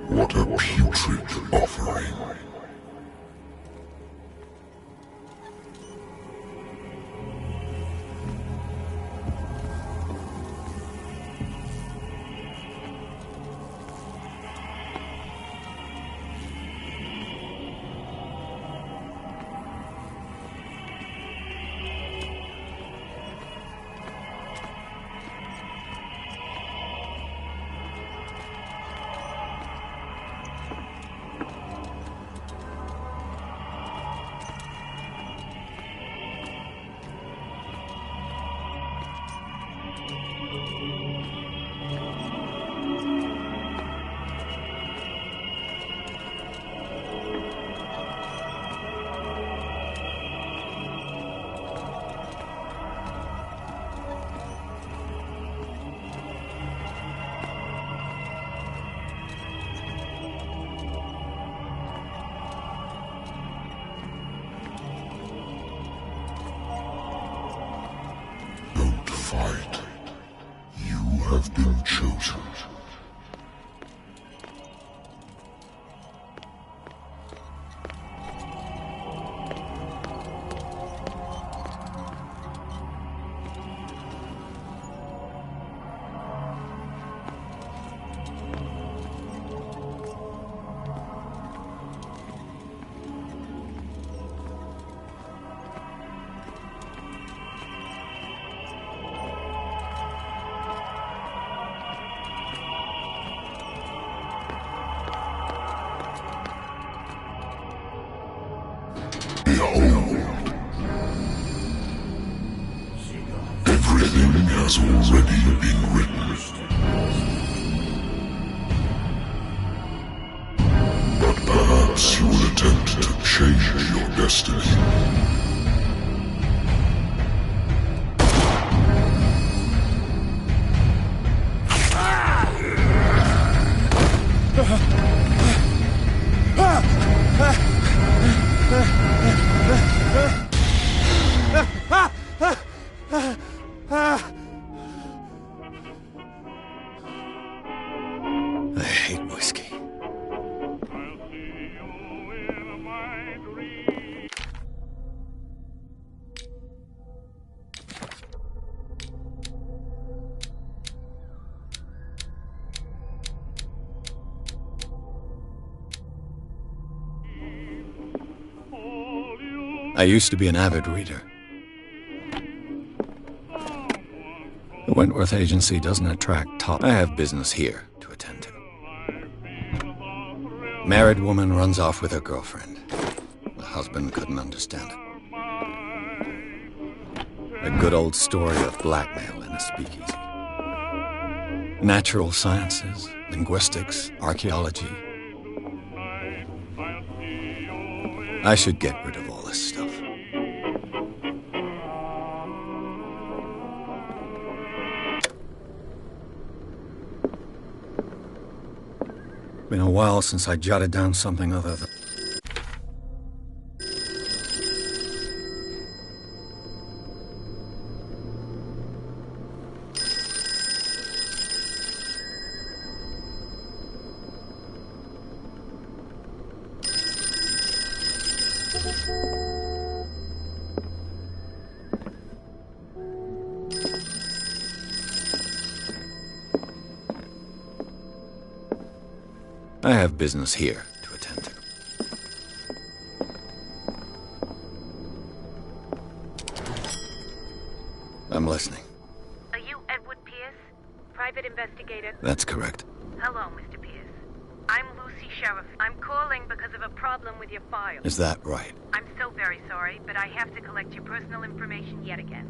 What a putrid offering. have been chosen. Behold, everything has already been written. But perhaps you will attempt to change your destiny. I hate whiskey. I used to be an avid reader. The Wentworth Agency doesn't attract top. I have business here to attend to. Married woman runs off with her girlfriend. The husband couldn't understand it. A good old story of blackmail in a speakeasy. Natural sciences, linguistics, archaeology. I should get rid of all this stuff. Been a while since I jotted down something other than... I have business here to attend to. I'm listening. Are you Edward Pierce, private investigator? That's correct. Hello, Mr. Pierce. I'm Lucy Sheriff. I'm calling because of a problem with your file. Is that right? I'm so very sorry, but I have to collect your personal information yet again.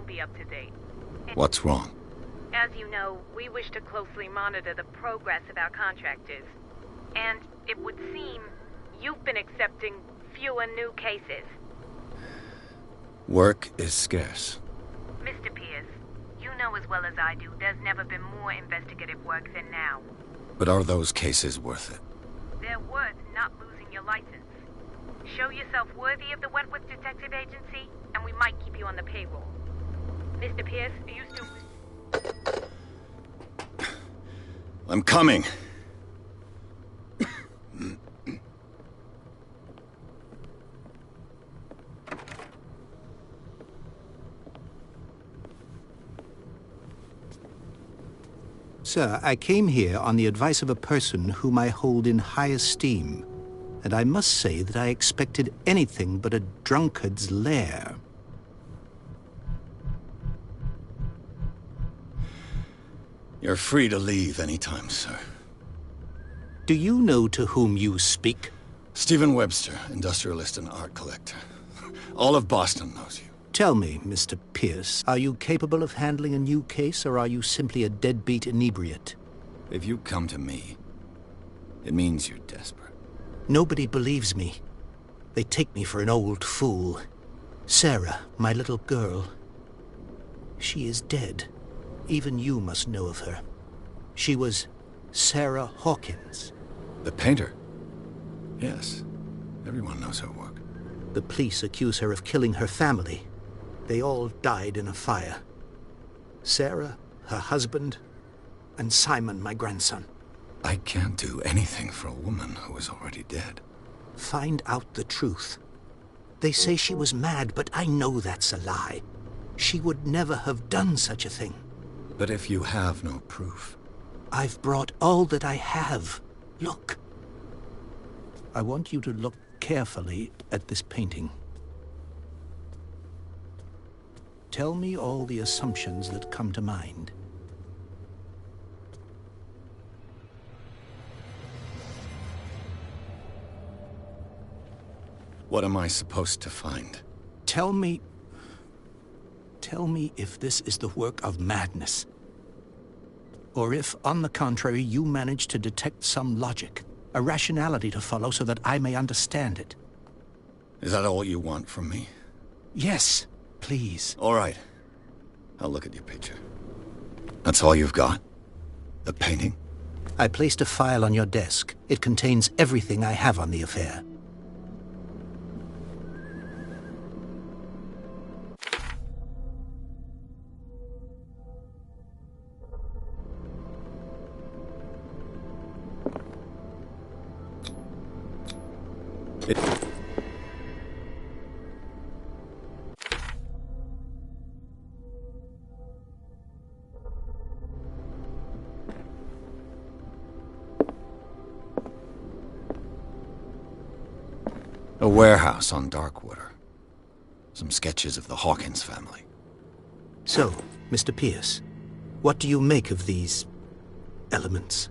won't be up to date. What's wrong? As you know, we wish to closely monitor the progress of our contractors. And it would seem you've been accepting fewer new cases. Work is scarce. Mr. Pierce, you know as well as I do there's never been more investigative work than now. But are those cases worth it? They're worth not losing your license. Show yourself worthy of the Wentworth Detective Agency, and we might keep you on the payroll. Mr. Pierce, are you still... I'm coming. Sir, I came here on the advice of a person whom I hold in high esteem, and I must say that I expected anything but a drunkard's lair. You're free to leave anytime, sir. Do you know to whom you speak? Stephen Webster, industrialist and art collector. All of Boston knows you. Tell me, Mr. Pierce, are you capable of handling a new case, or are you simply a deadbeat inebriate? If you come to me, it means you're desperate. Nobody believes me. They take me for an old fool. Sarah, my little girl, she is dead. Even you must know of her. She was Sarah Hawkins. The painter? Yes. Everyone knows her work. The police accuse her of killing her family. They all died in a fire. Sarah, her husband, and Simon, my grandson. I can't do anything for a woman who is already dead. Find out the truth. They say she was mad, but I know that's a lie. She would never have done such a thing. But if you have no proof... I've brought all that I have. Look. I want you to look carefully at this painting. Tell me all the assumptions that come to mind. What am I supposed to find? Tell me if this is the work of madness. Or if, on the contrary, you manage to detect some logic, a rationality to follow so that I may understand it. Is that all you want from me? Yes, please. All right. I'll look at your picture. That's all you've got? The painting? I placed a file on your desk. It contains everything I have on the affair. A warehouse on Darkwater. Some sketches of the Hawkins family. So, Mr. Pierce, what do you make of these elements?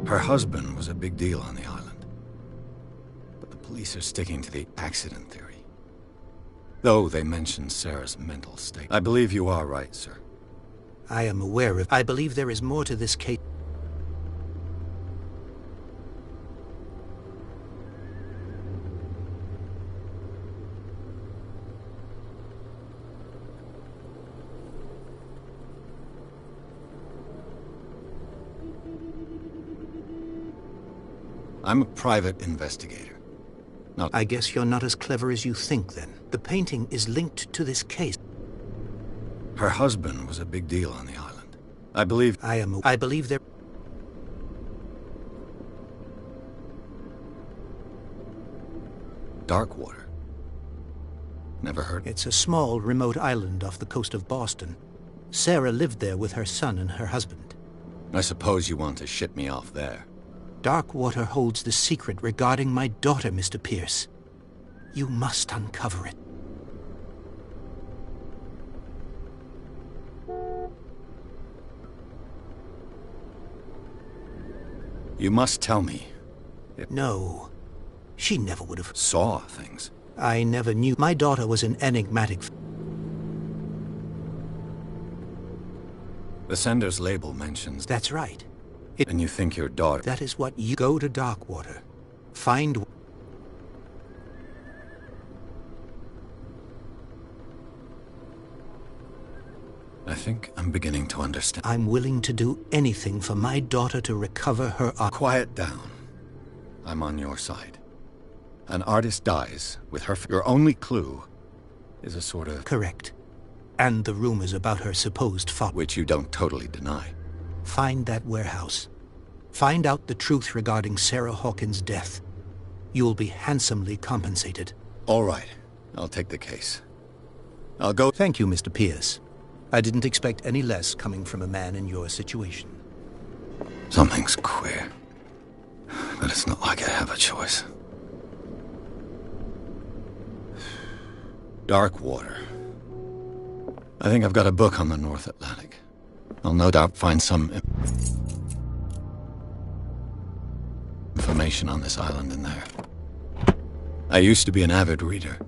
Her husband was a big deal on the island. But the police are sticking to the accident theory. Though they mentioned Sarah's mental state. I believe you are right, sir. I am aware of... I believe there is more to this case. I'm a private investigator. Not... I guess you're not as clever as you think, then. The painting is linked to this case. Her husband was a big deal on the island. I believe... I believe there... Darkwater. Never heard... It's a small, remote island off the coast of Boston. Sarah lived there with her son and her husband. I suppose you want to ship me off there. Darkwater holds the secret regarding my daughter, Mr. Pierce. You must uncover it. You must tell me. No. She never would have. Saw things. I never knew. My daughter was an enigmatic... The sender's label mentions... That's right. And you think your daughter... That is what you... Go to Darkwater. Find... I think I'm beginning to understand. I'm willing to do anything for my daughter to recover her art. Quiet down. I'm on your side. An artist dies with her... Your only clue is a sort of... Correct. And the rumors about her supposed father. Which you don't totally deny. Find that warehouse. Find out the truth regarding Sarah Hawkins' death. You'll be handsomely compensated. All right. I'll take the case. I'll go... Thank you, Mr. Pierce. I didn't expect any less coming from a man in your situation. Something's queer. But it's not like I have a choice. Darkwater. I think I've got a book on the North Atlantic. I'll no doubt find some information on this island in there. I used to be an avid reader.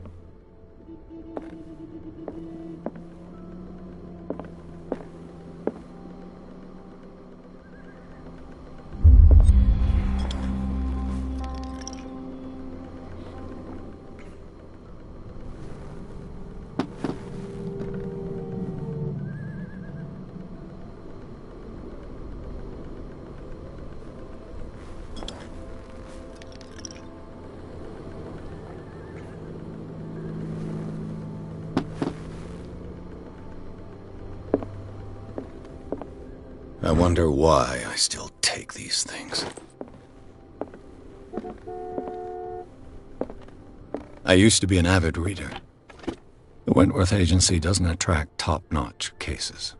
I wonder why I still take these things. I used to be an avid reader. The Wentworth Agency doesn't attract top-notch cases.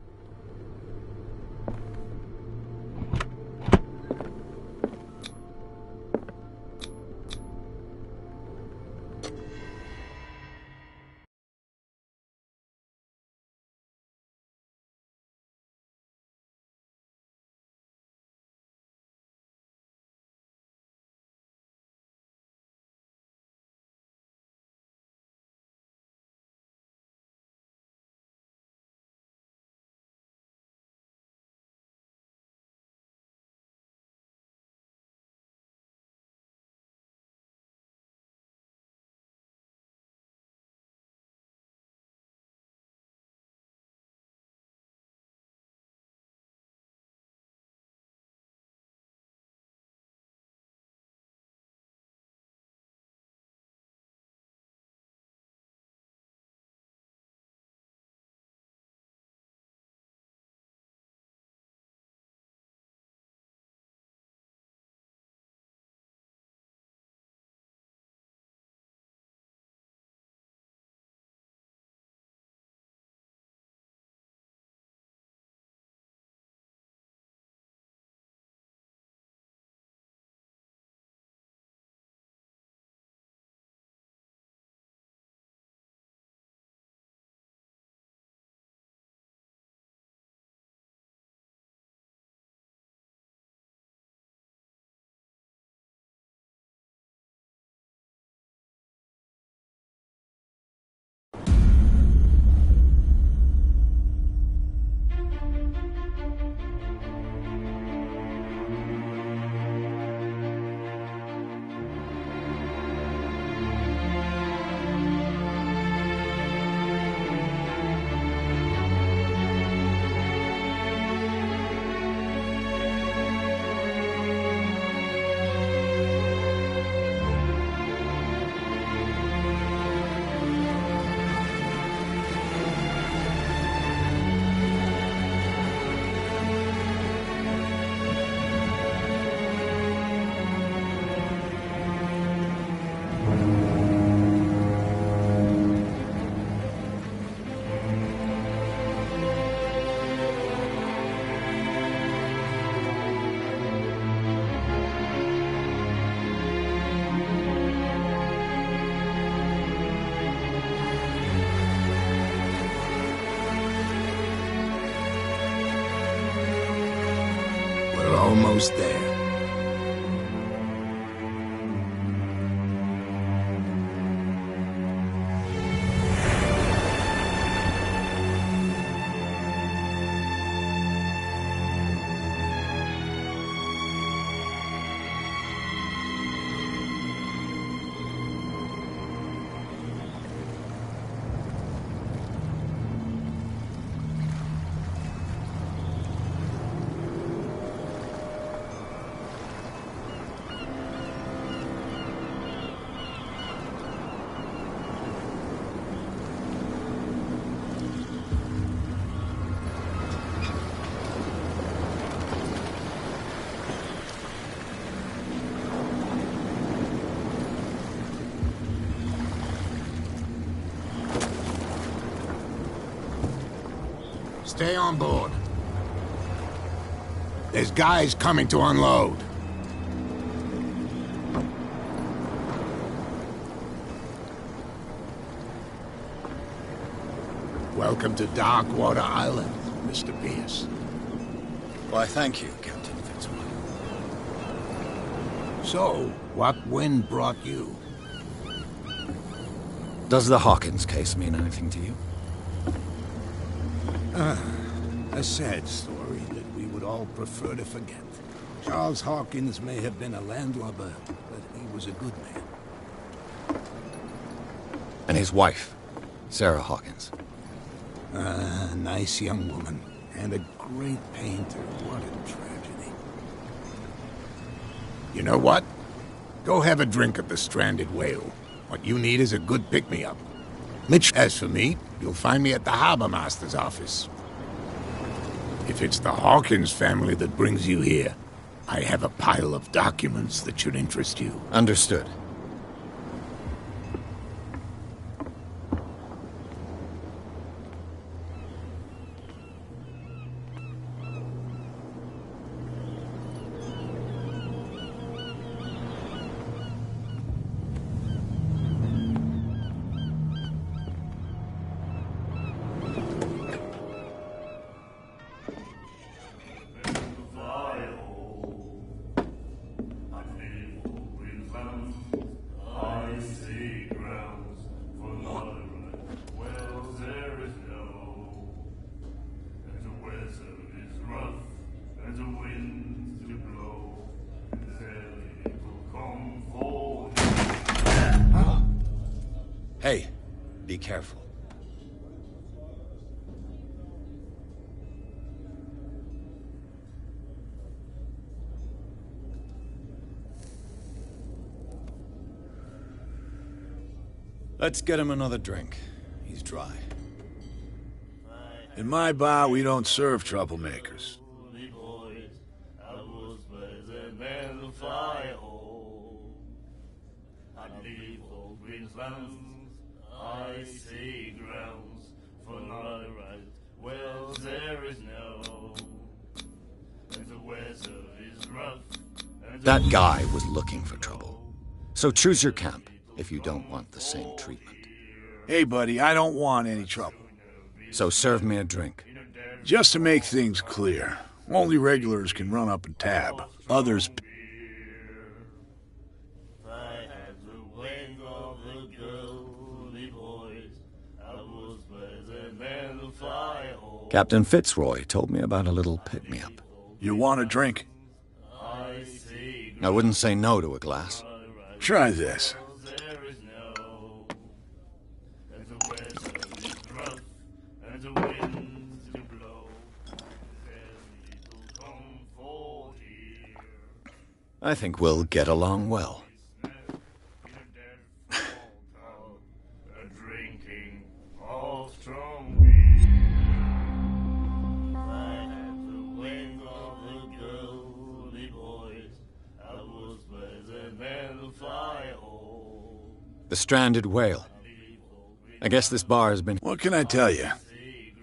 Almost there. Stay on board. There's guys coming to unload. Welcome to Darkwater Island, Mr. Pierce. Why, thank you, Captain Fitzroy. So, what wind brought you? Does the Hawkins case mean anything to you? A sad story that we would all prefer to forget. Charles Hawkins may have been a landlubber, but he was a good man. And his wife, Sarah Hawkins. A nice young woman, and a great painter. What a tragedy. You know what? Go have a drink at the Stranded Whale. What you need is a good pick-me-up. Mitch, as for me, you'll find me at the Harbor Master's office. If it's the Hawkins family that brings you here, I have a pile of documents that should interest you. Understood. Hey, be careful. Let's get him another drink. He's dry. In my bar, we don't serve troublemakers. I see grounds for my right. Well, there is no. And the weather is rough. That guy was looking for trouble. So choose your camp if you don't want the same treatment. Hey, buddy, I don't want any trouble. So serve me a drink. Just to make things clear, only regulars can run up and tab. Others... Captain Fitzroy told me about a little pick-me-up. You want a drink? I wouldn't say no to a glass. Try this. I think we'll get along well. The Stranded Whale. I guess this bar has been... What can I tell you?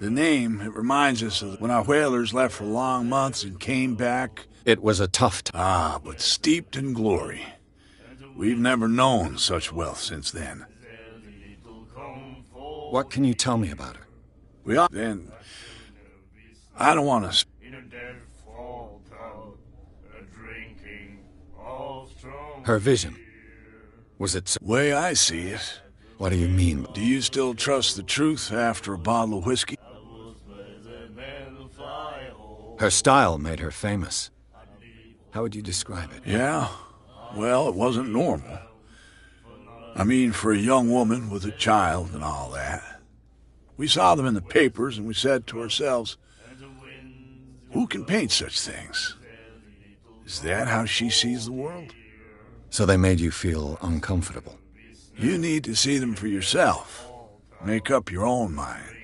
The name, it reminds us of when our whalers left for long months and came back. It was a tough time. Ah, but steeped in glory. We've never known such wealth since then. What can you tell me about her? We are... Then... I don't want to... Her vision. Was it so? Way I see it. What do you mean? Do you still trust the truth after a bottle of whiskey? Her style made her famous. How would you describe it? Yeah? Well, it wasn't normal. I mean, for a young woman with a child and all that. We saw them in the papers and we said to ourselves, who can paint such things? Is that how she sees the world? So they made you feel uncomfortable? You need to see them for yourself. Make up your own mind.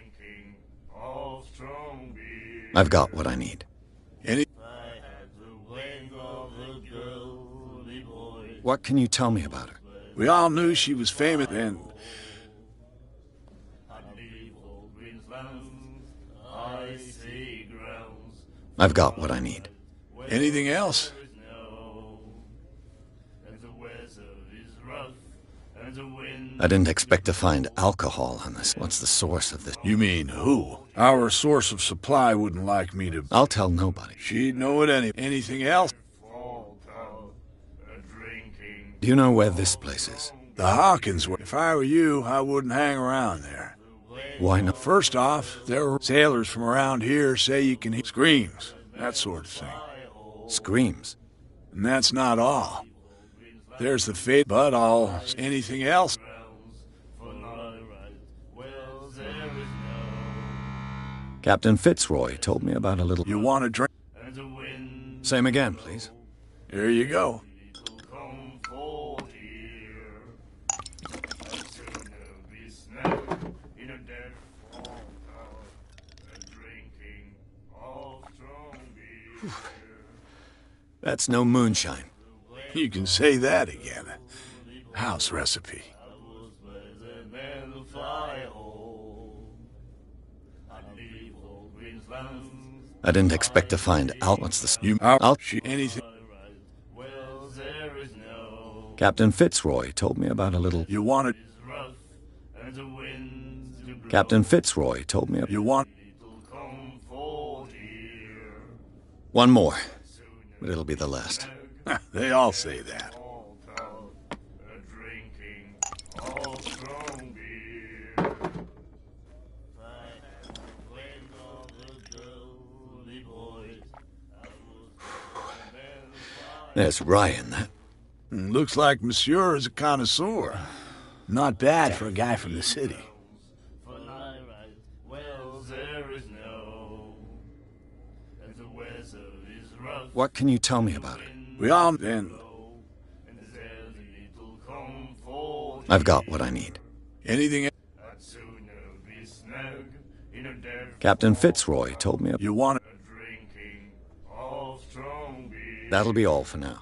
I've got what I need. What can you tell me about her? We all knew she was famous and... I've got what I need. Anything else? I didn't expect to find alcohol on this. What's the source of this? You mean who? Our source of supply wouldn't like me to... I'll tell nobody. She'd know it anything else? Do you know where this place is? The Hawkins way. If I were you, I wouldn't hang around there. Why not? First off, there are sailors from around here say you can hear screams, that sort of thing. Screams. And that's not all. There's the fate, but all anything else. Captain Fitzroy told me about a little... You want a drink? Same again, please. Here you go. That's no moonshine. You can say that again. House recipe. I didn't expect to find out. What's the... Anything. Captain Fitzroy told me about a little... You want it? Captain Fitzroy told me... You want... One more, but it'll be the last. They all say that. There's rye in that. Looks like Monsieur is a connoisseur. Not bad for a guy from the city. What can you tell me about it? We all... And I've got what I need. anything... Captain Fitzroy told me... You want it? That'll be all for now.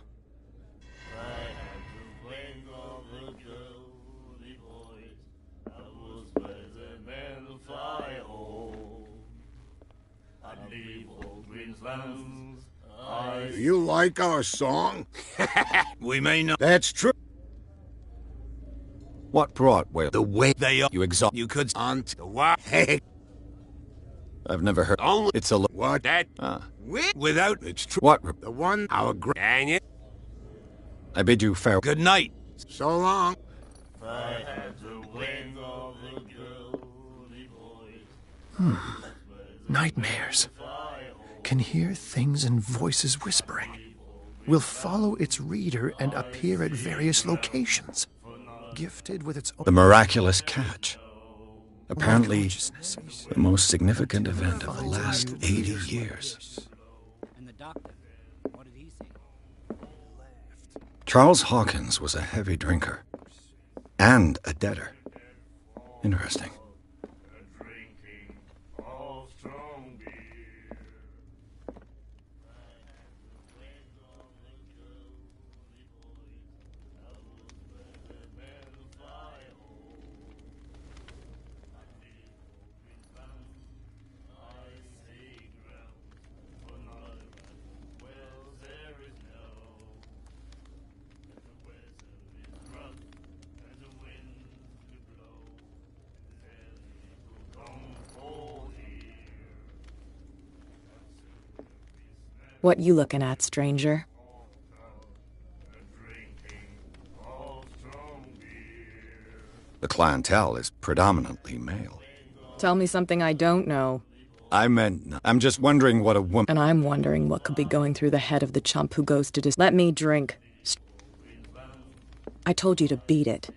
Do you like our song? We may not. That's true. What brought whale? The way they are. You exalt... You could on the what? Hey, I've never heard... only It's a... What? that without It's true. What... The one, our dang it. I bid you farewell. Good night. so long. Nightmares. Can hear things and voices whispering. Will follow its reader and appear at various locations. Gifted with its own... The miraculous catch. Apparently, consciousness. the most significant event of the last 80 years. And the doctor, what did he say? Charles Hawkins was a heavy drinker. And a debtor. Interesting. What you looking at, stranger? The clientele is predominantly male. Tell me something I don't know. I'm just wondering what a woman... And I'm wondering what could be going through the head of the chump who goes to Let me drink. I told you to beat it.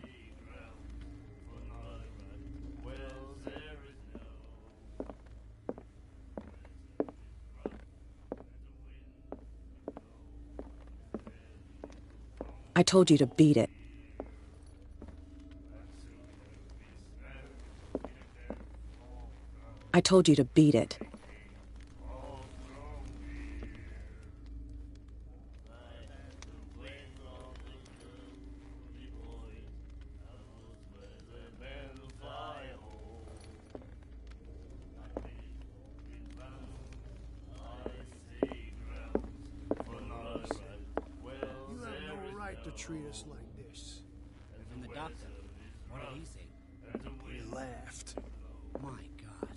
I told you to beat it. I told you to beat it. treat us like this? And the doctor, what did he say? He laughed. My God.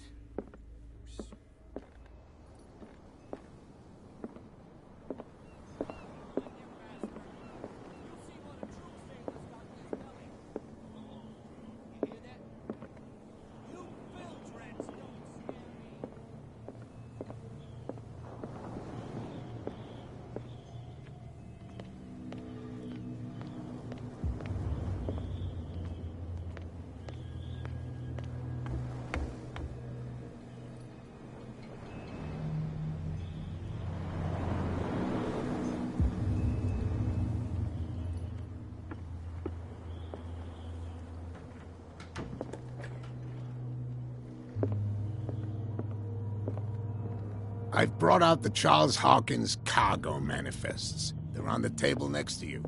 I've brought out the Charles Hawkins cargo manifests. They're on the table next to you.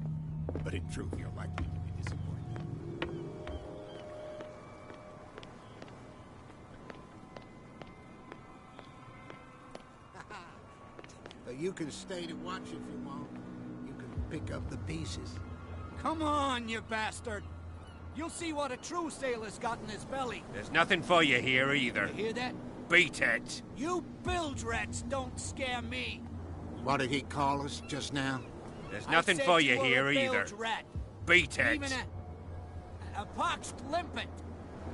But in truth, you're likely to be disappointed. But you can stay to watch if you want. You can pick up the pieces. Come on, you bastard! You'll see what a true sailor's got in his belly. There's nothing for you here either. You hear that? Beat it. You bilge rats don't scare me. What did he call us just now? There's nothing I said for you were here a either. bilge rat. Beat it. Even a poxed limpet.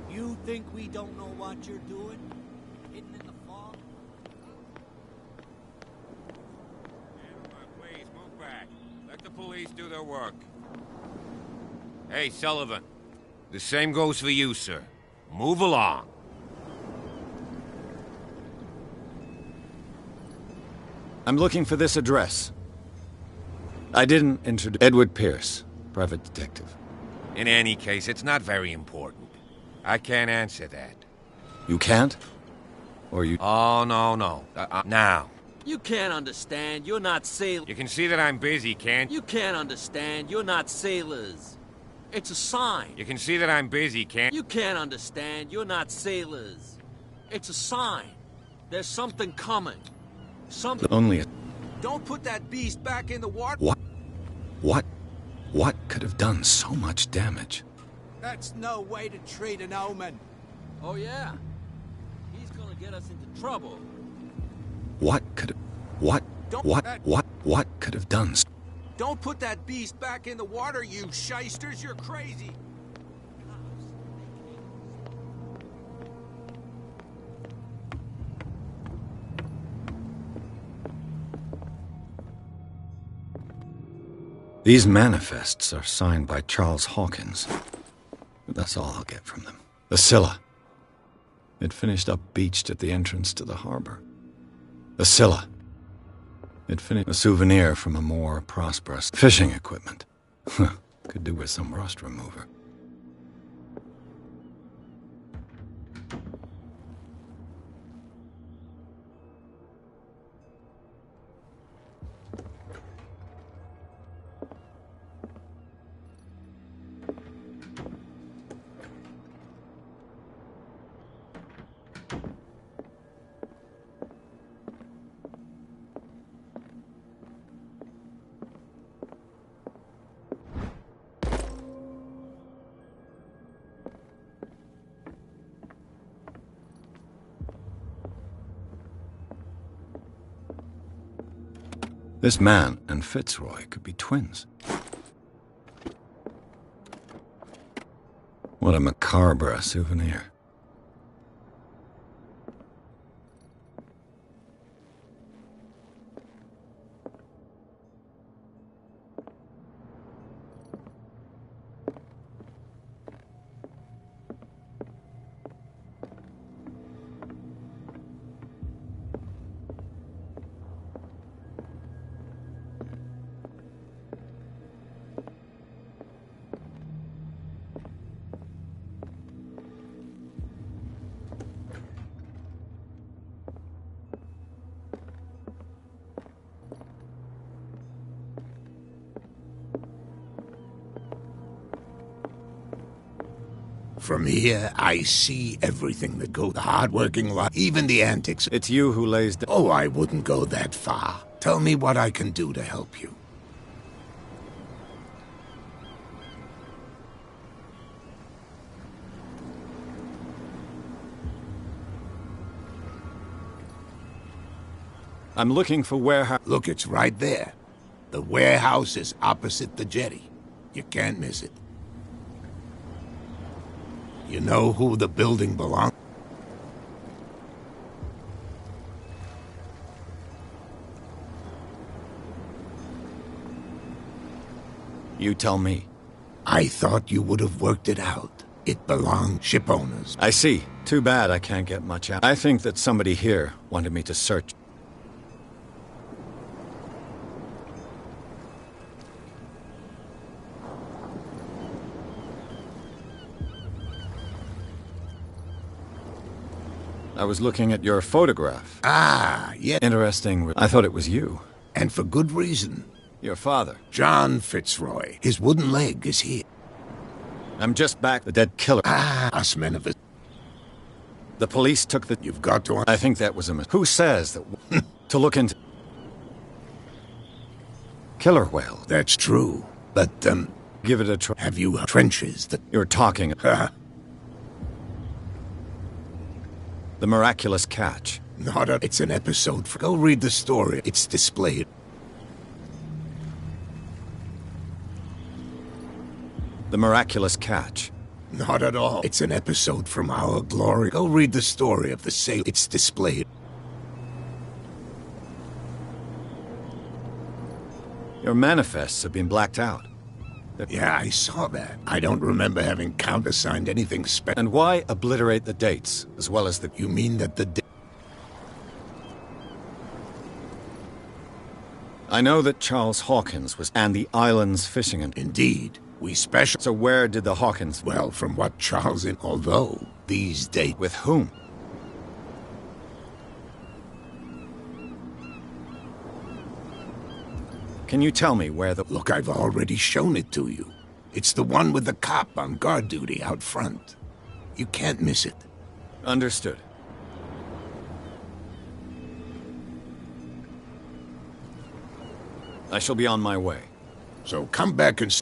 You think we don't know what you're doing? Hidden in the fog? Gentlemen, please move back. Let the police do their work. Hey, Sullivan. The same goes for you, sir. Move along. I'm looking for this address. I didn't introduce Edward Pierce, private detective. In any case, it's not very important. I can't answer that. You can't? Or you... Oh, no. Now. You can't understand. You're not sailors. You can see that I'm busy, can't you? You can't understand. You're not sailors. It's a sign. You can see that I'm busy, can't you? Can't understand. You're not sailors. It's a sign. There's something coming. Something... Only a... Don't put that beast back in the water. What could have done so much damage? That's no way to treat an omen. Oh, yeah? He's gonna get us into trouble. What could have done... Don't put that beast back in the water, you shysters. You're crazy. These manifests are signed by Charles Hawkins. That's all I'll get from them. The Scylla. It finished up beached at the entrance to the harbor. The Scylla. It finished a souvenir from a more prosperous fishing equipment. Could do with some rust remover. This man and Fitzroy could be twins. What a macabre souvenir. From here, I see everything that goes the hard-working life, even the antics. It's you who lays the... Oh, I wouldn't go that far. Tell me what I can do to help you. I'm looking for warehouse. Look, it's right there. The warehouse is opposite the jetty. You can't miss it. You know who the building belongs? You tell me. I thought you would have worked it out. It belonged ship owners. I see. Too bad I can't get much out. I think that somebody here wanted me to search. I was looking at your photograph. Ah, yeah. Interesting. I thought it was you. And for good reason. Your father. John Fitzroy. His wooden leg is here. I'm just back. The dead killer. Ah, us men of it. The police took the... You've got to... I think that was a mistake. Who says that... to look into... Killer whale. That's true. But, Give it a try. Have you trenches that... You're talking... The miraculous catch. Not a... It's an episode for... Go read the story. It's displayed. The miraculous catch. Not at all. It's an episode from Our Glory. Go read the story of the sail. It's displayed. Your manifests have been blacked out. Yeah, I saw that. I don't remember having countersigned anything special. And why obliterate the dates, as well as the... You mean that the... I know that Charles Hawkins was... and the island's fishing and... Indeed. We special... So where did the Hawkins... Well, from what Charles... Although, these dates... With whom? Can you tell me where the... Look, I've already shown it to you. It's the one with the cop on guard duty out front. You can't miss it. Understood. I shall be on my way. So come back and...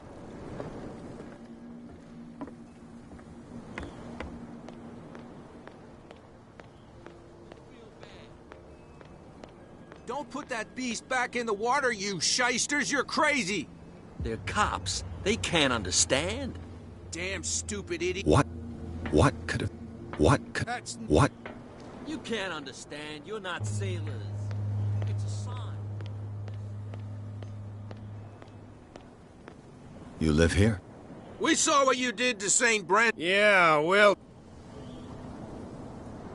Don't put that beast back in the water, you shysters! You're crazy! They're cops. They can't understand. Damn stupid idiot. What? What could have... What could... What? You can't understand. You're not sailors. It's a sign. You live here? We saw what you did to St. Brent. Yeah, well...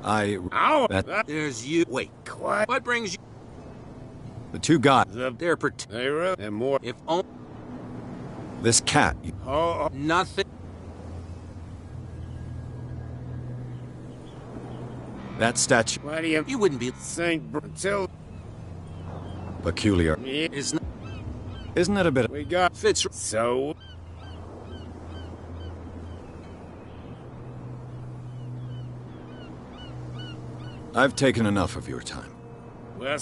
Ow! There's you. Wait, quiet. What brings you... The two guys... They're and more... If only... This cat... Oh, Nothing. That statue... why do you... You wouldn't be... St. Until... Peculiar. Isn't it a bit... We got... Fitz... So... I've taken enough of your time. Well...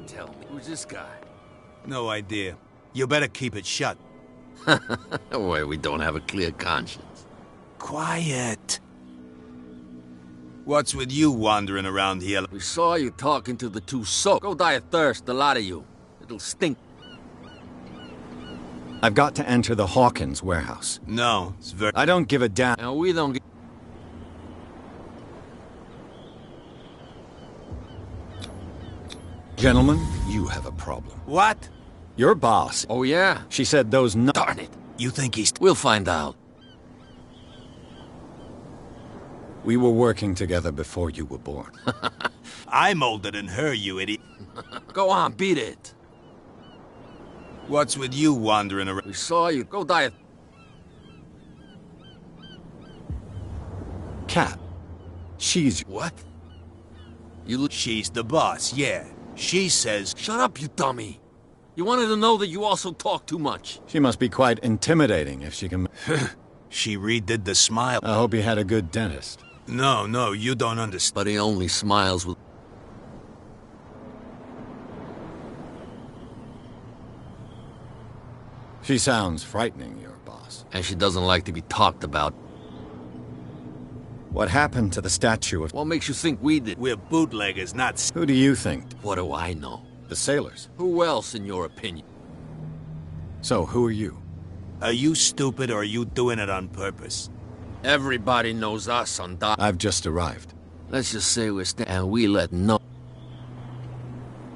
Tell me, who's this guy? No idea. You better keep it shut. Well, we don't have a clear conscience. Quiet. What's with you wandering around here? We saw you talking to the two soaks. Go die of thirst, the lot of you. It'll stink. I've got to enter the Hawkins warehouse. No, it's very... I don't give a damn. And we don't give... Gentlemen, you have a problem. What? Your boss. Oh, yeah? She said those Darn it. You think he's... We'll find out. We were working together before you were born. I'm older than her, you idiot. Go on, beat it. What's with you wandering around? We saw you. Go die. Cat. She's... What? She's the boss, yeah. She says... Shut up, you dummy. You wanted to know that you also talk too much. She must be quite intimidating if she can... She redid the smile. I hope he had a good dentist. No, you don't understand. But he only smiles with... She sounds frightening, your boss. And she doesn't like to be talked about. What happened to the statue of... What makes you think we did? We're bootleggers, not... Who do you think? What do I know? The sailors. Who else, in your opinion? So, who are you? Are you stupid or are you doing it on purpose? Everybody knows us on dock. I've just arrived. Let's just say we're and we let no...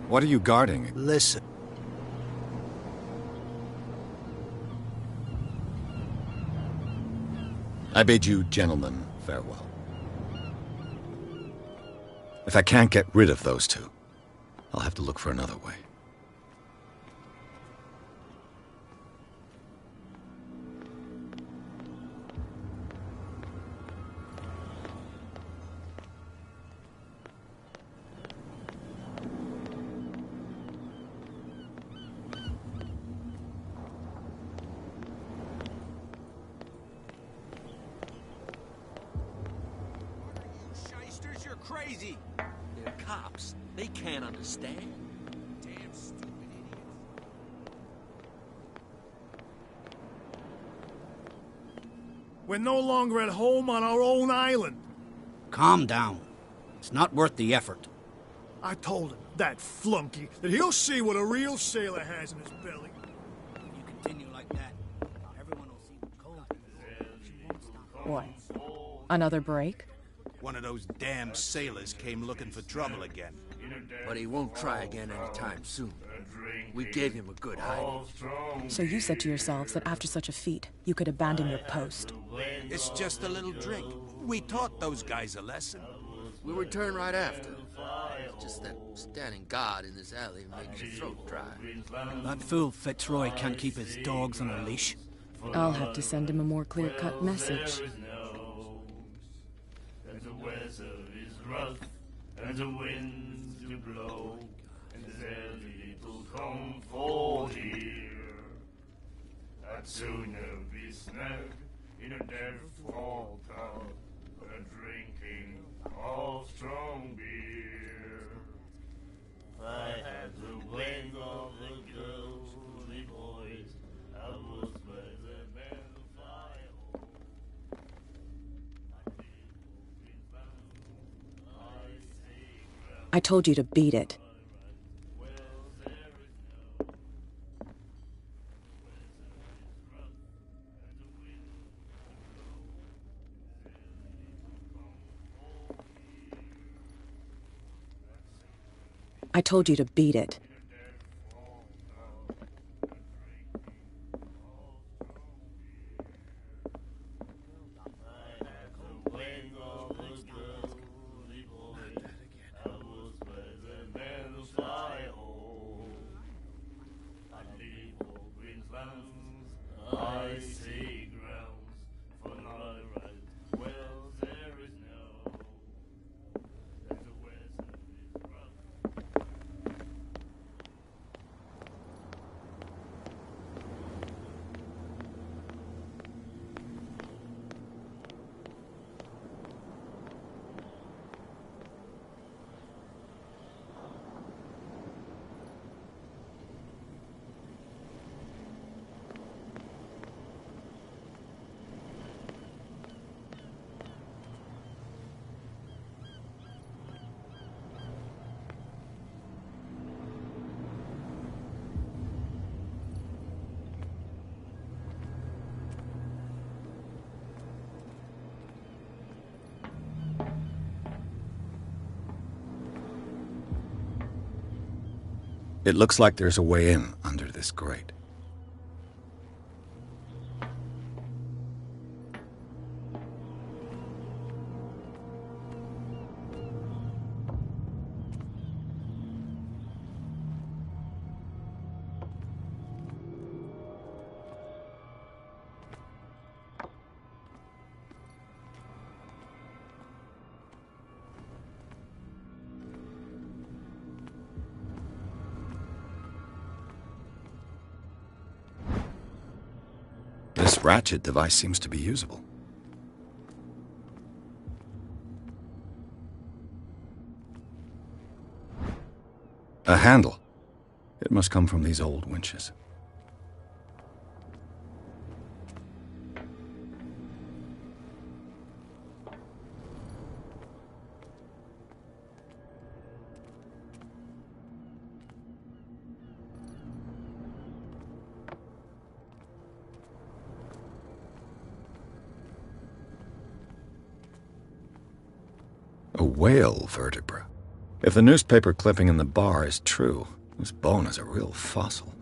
What are you guarding? Listen. I bid you, gentlemen, farewell. If I can't get rid of those two, I'll have to look for another way. Shysters, you're crazy. They're cops. They can't understand. Damn stupid idiots. We're no longer at home on our own island. Calm down. It's not worth the effort. I told him, that flunky, that he'll see what a real sailor has in his belly. If you continue like that, everyone will see the cold. What? Another break? One of those damn sailors came looking for trouble again. But he won't try again anytime soon. We gave him a good hiding. So you said to yourselves that after such a feat, you could abandon your post. It's just a little drink. We taught those guys a lesson. We'll return right after. It's just that standing guard in this alley makes your throat dry. That fool Fitzroy can't keep his dogs on a leash. I'll have to send him a more clear-cut message. And the weather is rough, and the winds do blow, and there's little comfort here. I'd sooner be snug in a dead fall tub than drinking of strong beer. I had the wing of the girly boys, I was by the man of fire. I told you to beat it. I told you to beat it. I see grounds for not right. Well, there is no. That the weather is rough. It looks like there's a way in under this grate. ratchet device seems to be usable. A handle. It must come from these old winches. A whale vertebra. If the newspaper clipping in the bar is true, this bone is a real fossil.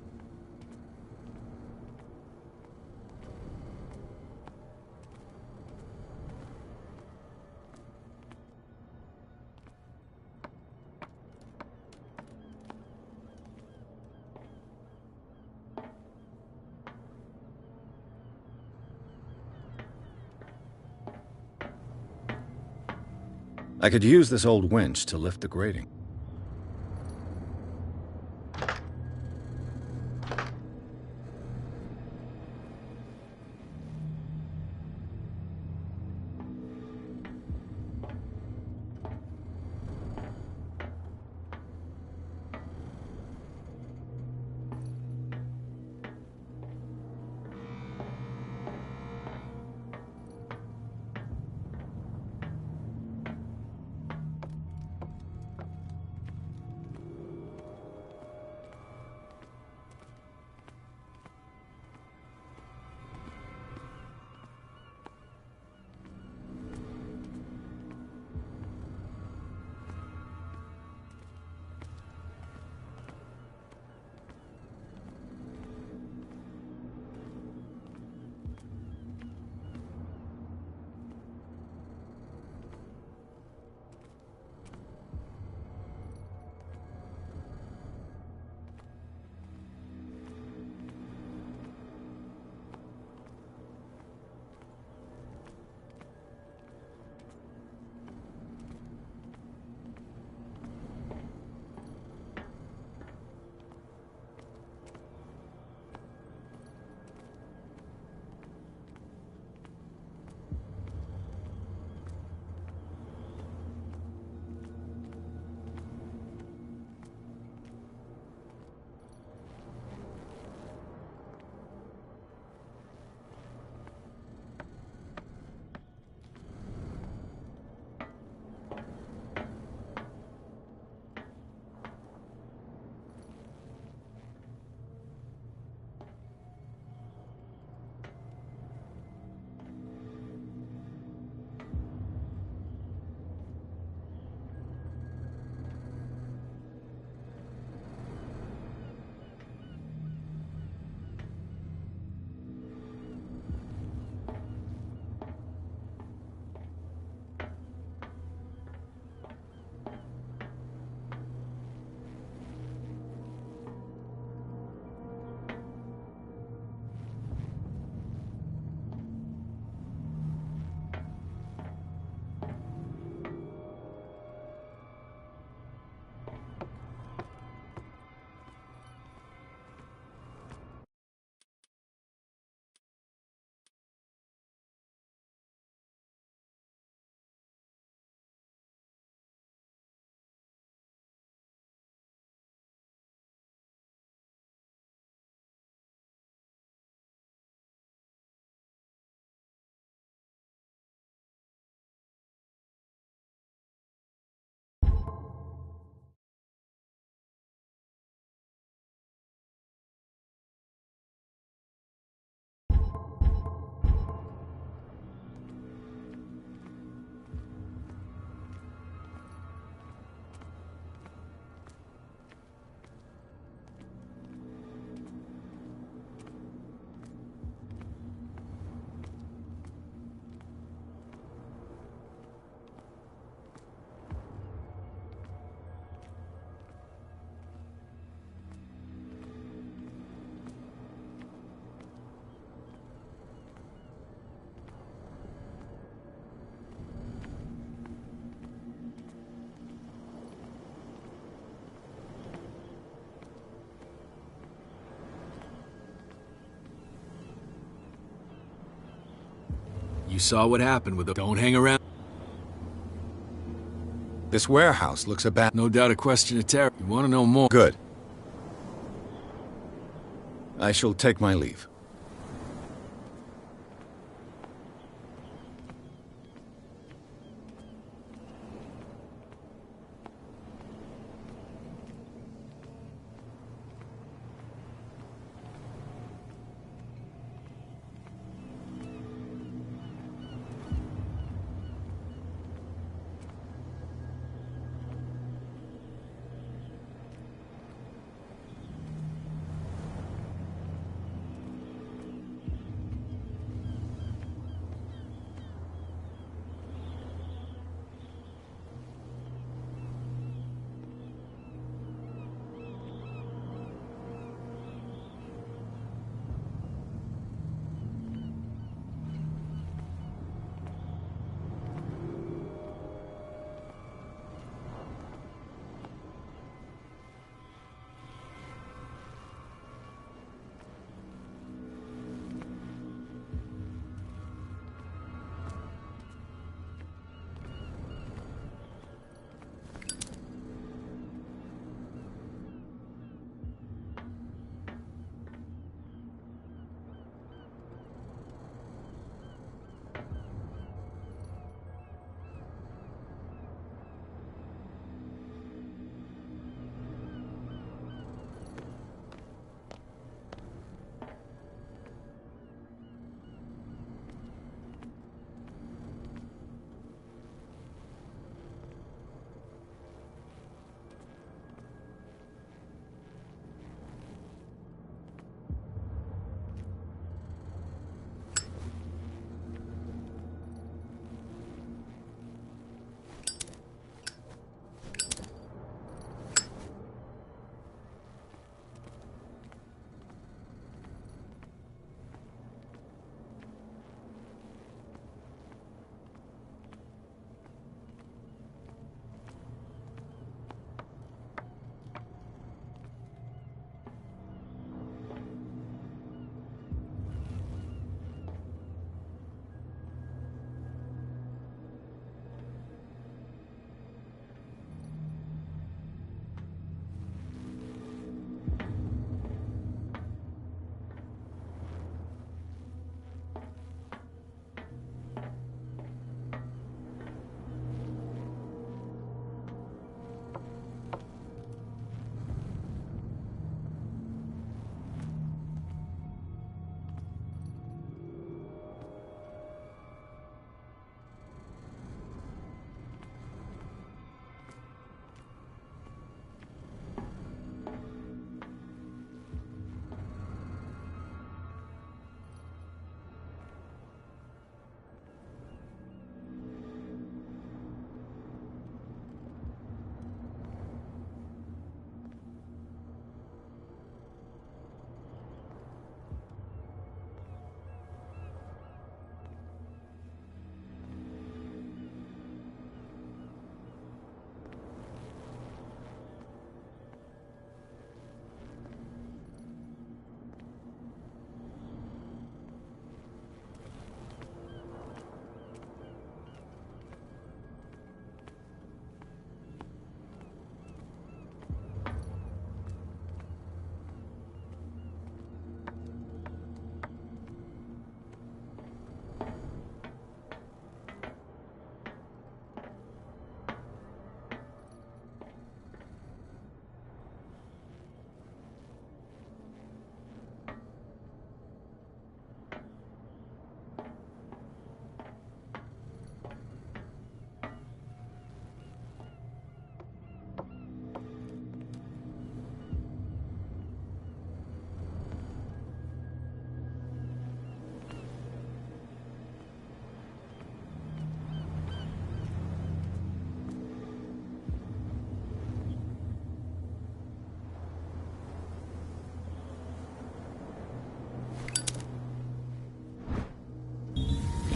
I could use this old winch to lift the grating. saw what happened with the... Don't hang around. This warehouse looks abandoned. No doubt a question of terror. You want to know more? Good. I shall take my leave.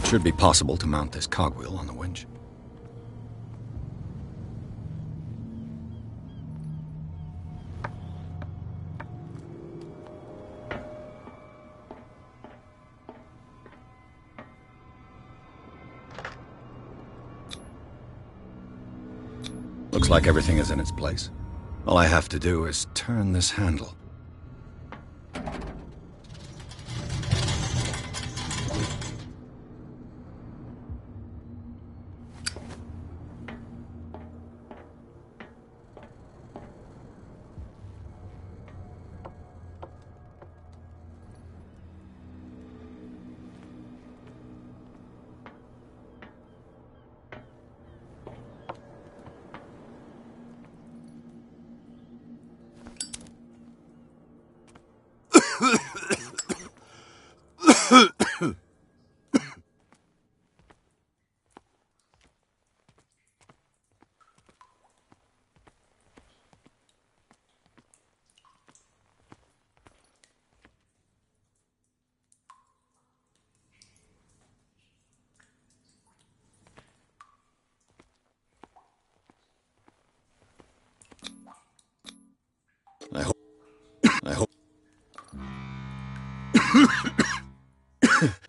It should be possible to mount this cogwheel on the winch. Looks like everything is in its place. All I have to do is turn this handle.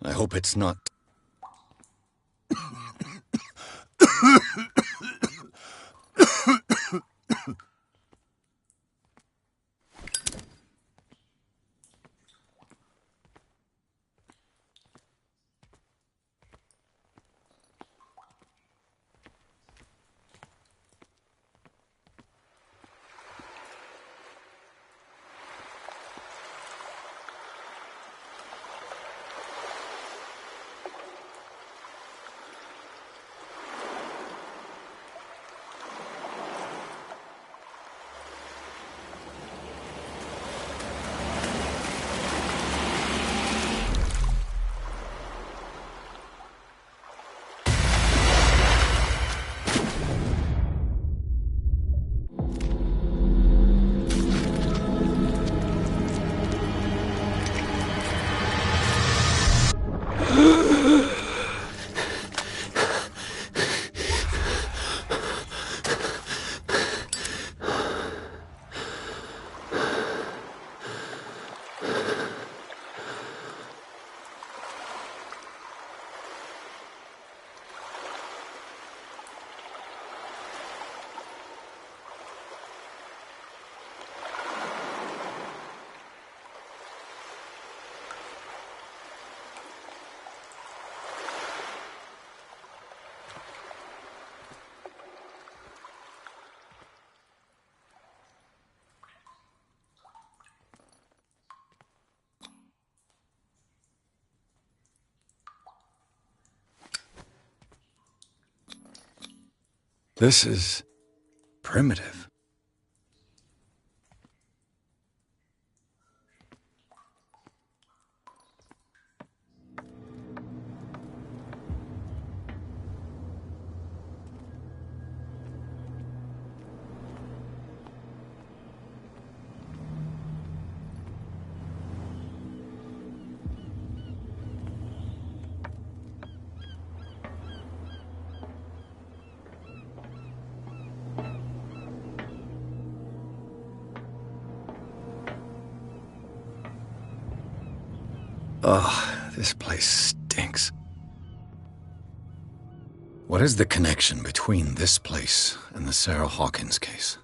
I hope it's not. This is primitive. Oh, this place stinks. What is the connection between this place and the Sarah Hawkins case?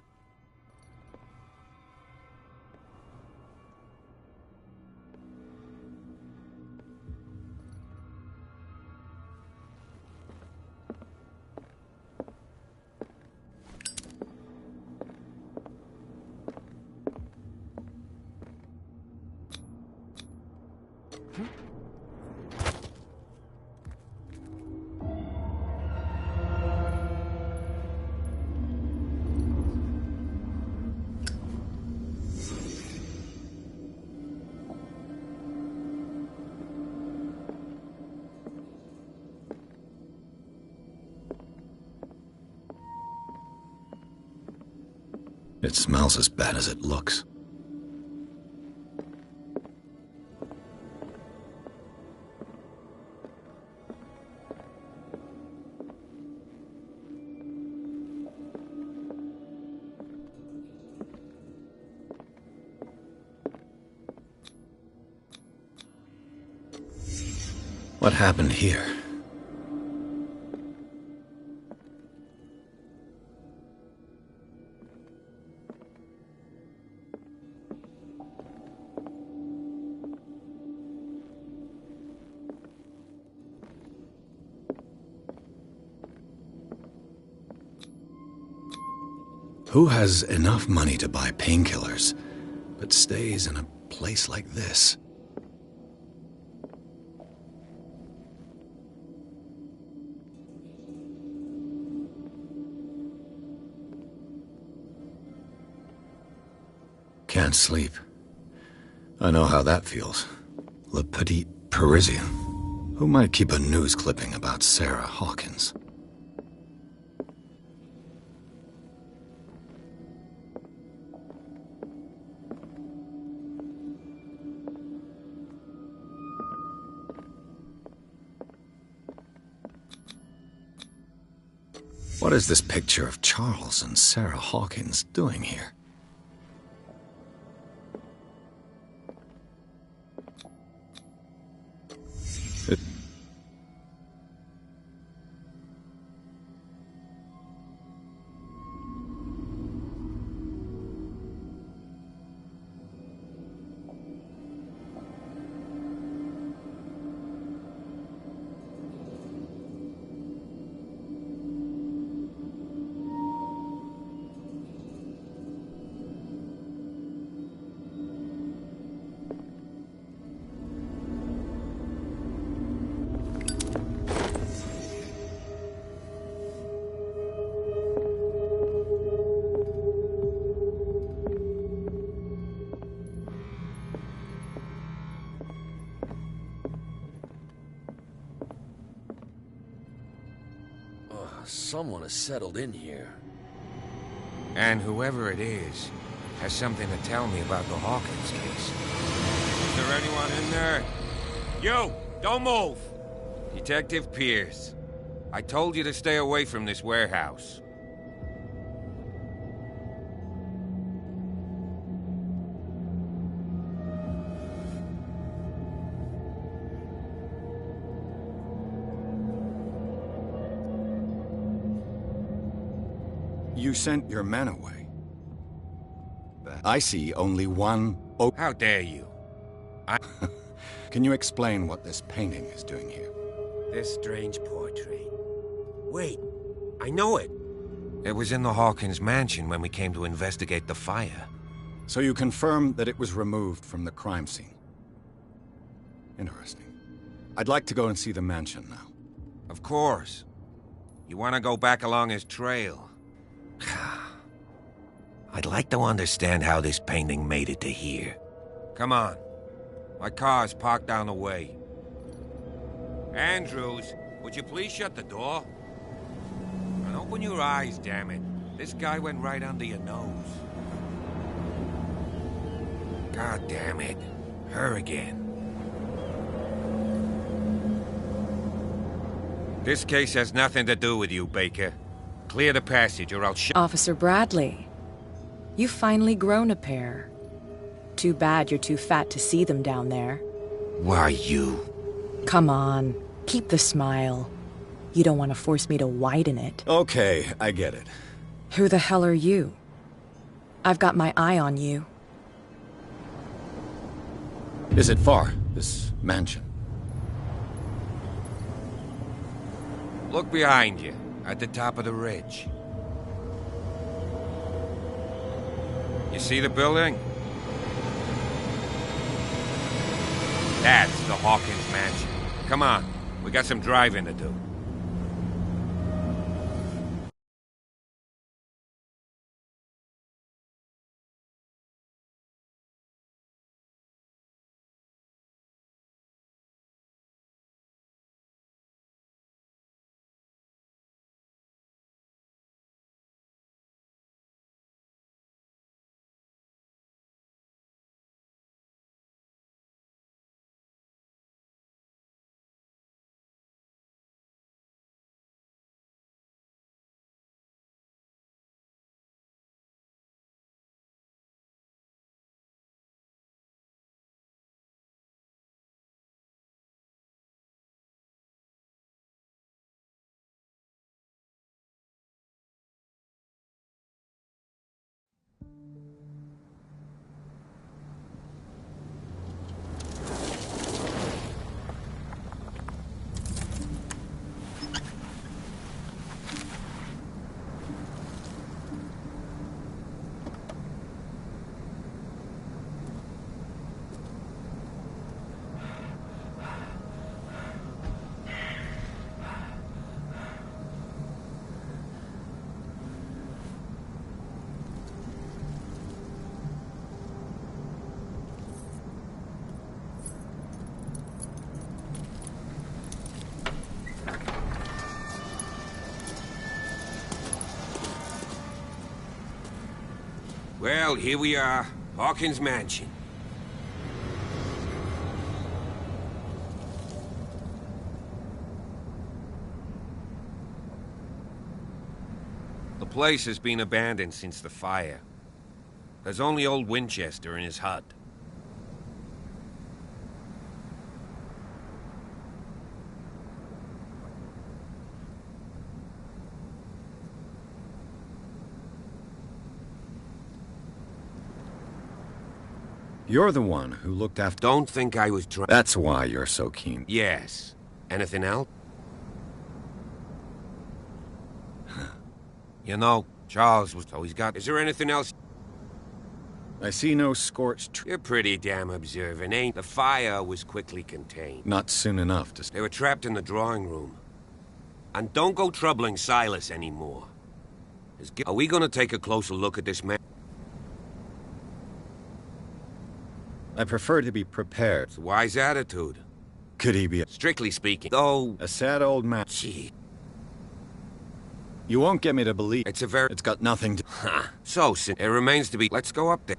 It smells as bad as it looks. What happened here? Who has enough money to buy painkillers, but stays in a place like this? Can't sleep. I know how that feels. Le Petit Parisien. Who might keep a news clipping about Sarah Hawkins? What is this picture of Charles and Sarah Hawkins doing here? Someone has settled in here. And whoever it is has something to tell me about the Hawkins case. Is there anyone in there? You! Don't move! Detective Pierce. I told you to stay away from this warehouse. You sent your men away. I see only one... How dare you? Can you explain what this painting is doing here? This strange portrait. Wait, I know it. It was in the Hawkins mansion when we came to investigate the fire. So you confirm that it was removed from the crime scene? Interesting. I'd like to go and see the mansion now. Of course. You want to go back along his trail? I'd like to understand how this painting made it to here. Come on. My car's parked down the way. Andrews, would you please shut the door? And open your eyes, damn it. This guy went right under your nose. God damn it. Her again. This case has nothing to do with you, Baker. Clear the passage or I'll Officer Bradley, you've finally grown a pair. Too bad you're too fat to see them down there. Why you? Come on, keep the smile. You don't want to force me to widen it. Okay, I get it. Who the hell are you? I've got my eye on you. Is it far, this mansion? Look behind you, at the top of the ridge. You see the building? That's the Hawkins mansion. Come on, we got some driving to do. Well, here we are. Hawkins Mansion. The place has been abandoned since the fire. There's only old Winchester in his hut. You're the one who looked after... Don't think I was drunk. That's why you're so keen. Yes. Anything else? You know, Charles was always got... Is there anything else? I see no scorched... You're pretty damn observant, ain't? The fire was quickly contained. Not soon enough to... They were trapped in the drawing room. And don't go troubling Silas anymore. Are we gonna take a closer look at this man? I prefer to be prepared. It's a wise attitude. Could he be... Strictly speaking, though... A sad old man. Gee. You won't get me to believe... It's a very... It's got nothing to... So, it remains to be... Let's go up there.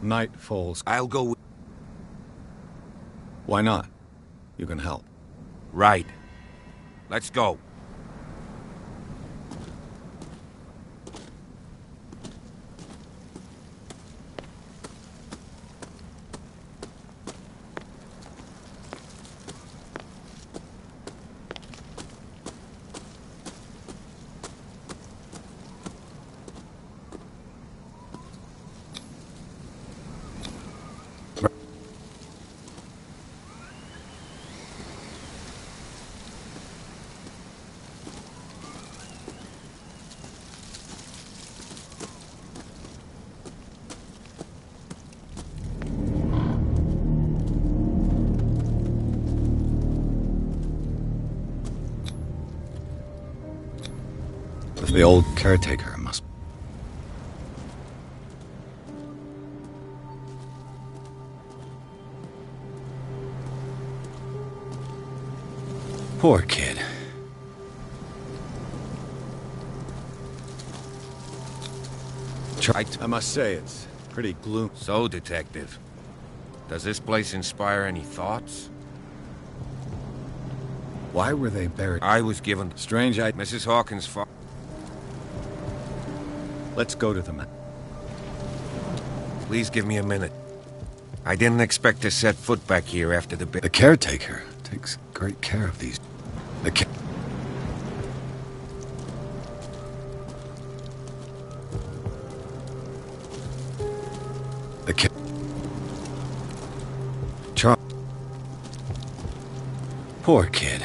Night falls. I'll go with... Why not? You can help. Right. Let's go. The old caretaker must... Poor kid. I must say, it's pretty gloom. So, Detective, does this place inspire any thoughts? Why were they buried? I was given... Strange Mrs. Hawkins' father... Let's go to the man. Please give me a minute. I didn't expect to set foot back here after the... The caretaker takes great care of these... The Poor kid.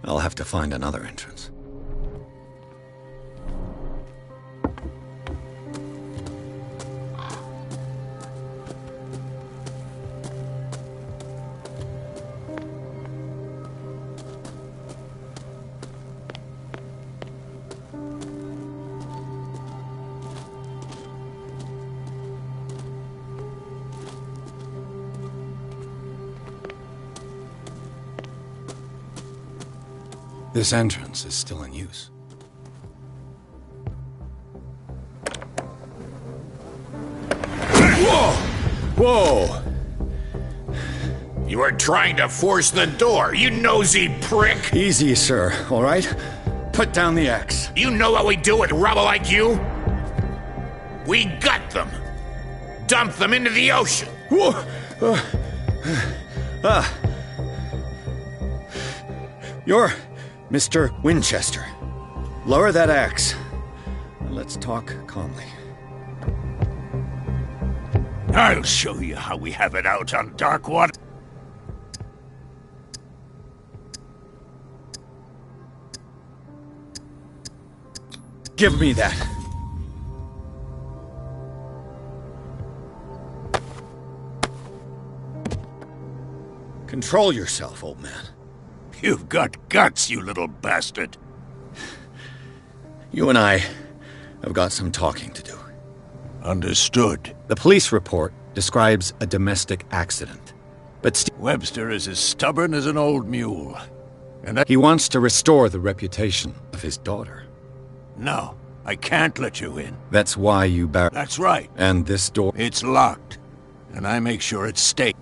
I'll have to find another entrance. This entrance is still in use. Whoa! Whoa! You are trying to force the door, you nosy prick! Easy, sir, all right? Put down the axe. You know what we do with rubble like you? We gut them. Dump them into the ocean. Whoa! You're Mr. Winchester. Lower that axe. Let's talk calmly. I'll show you how we have it out on Darkwater. Give me that. Control yourself, old man. You've got guts, you little bastard. You and I have got some talking to do. Understood. The police report describes a domestic accident. But Webster is as stubborn as an old mule. And he wants to restore the reputation of his daughter. No, I can't let you in. That's why you That's right. And this door... It's locked. And I make sure it stays.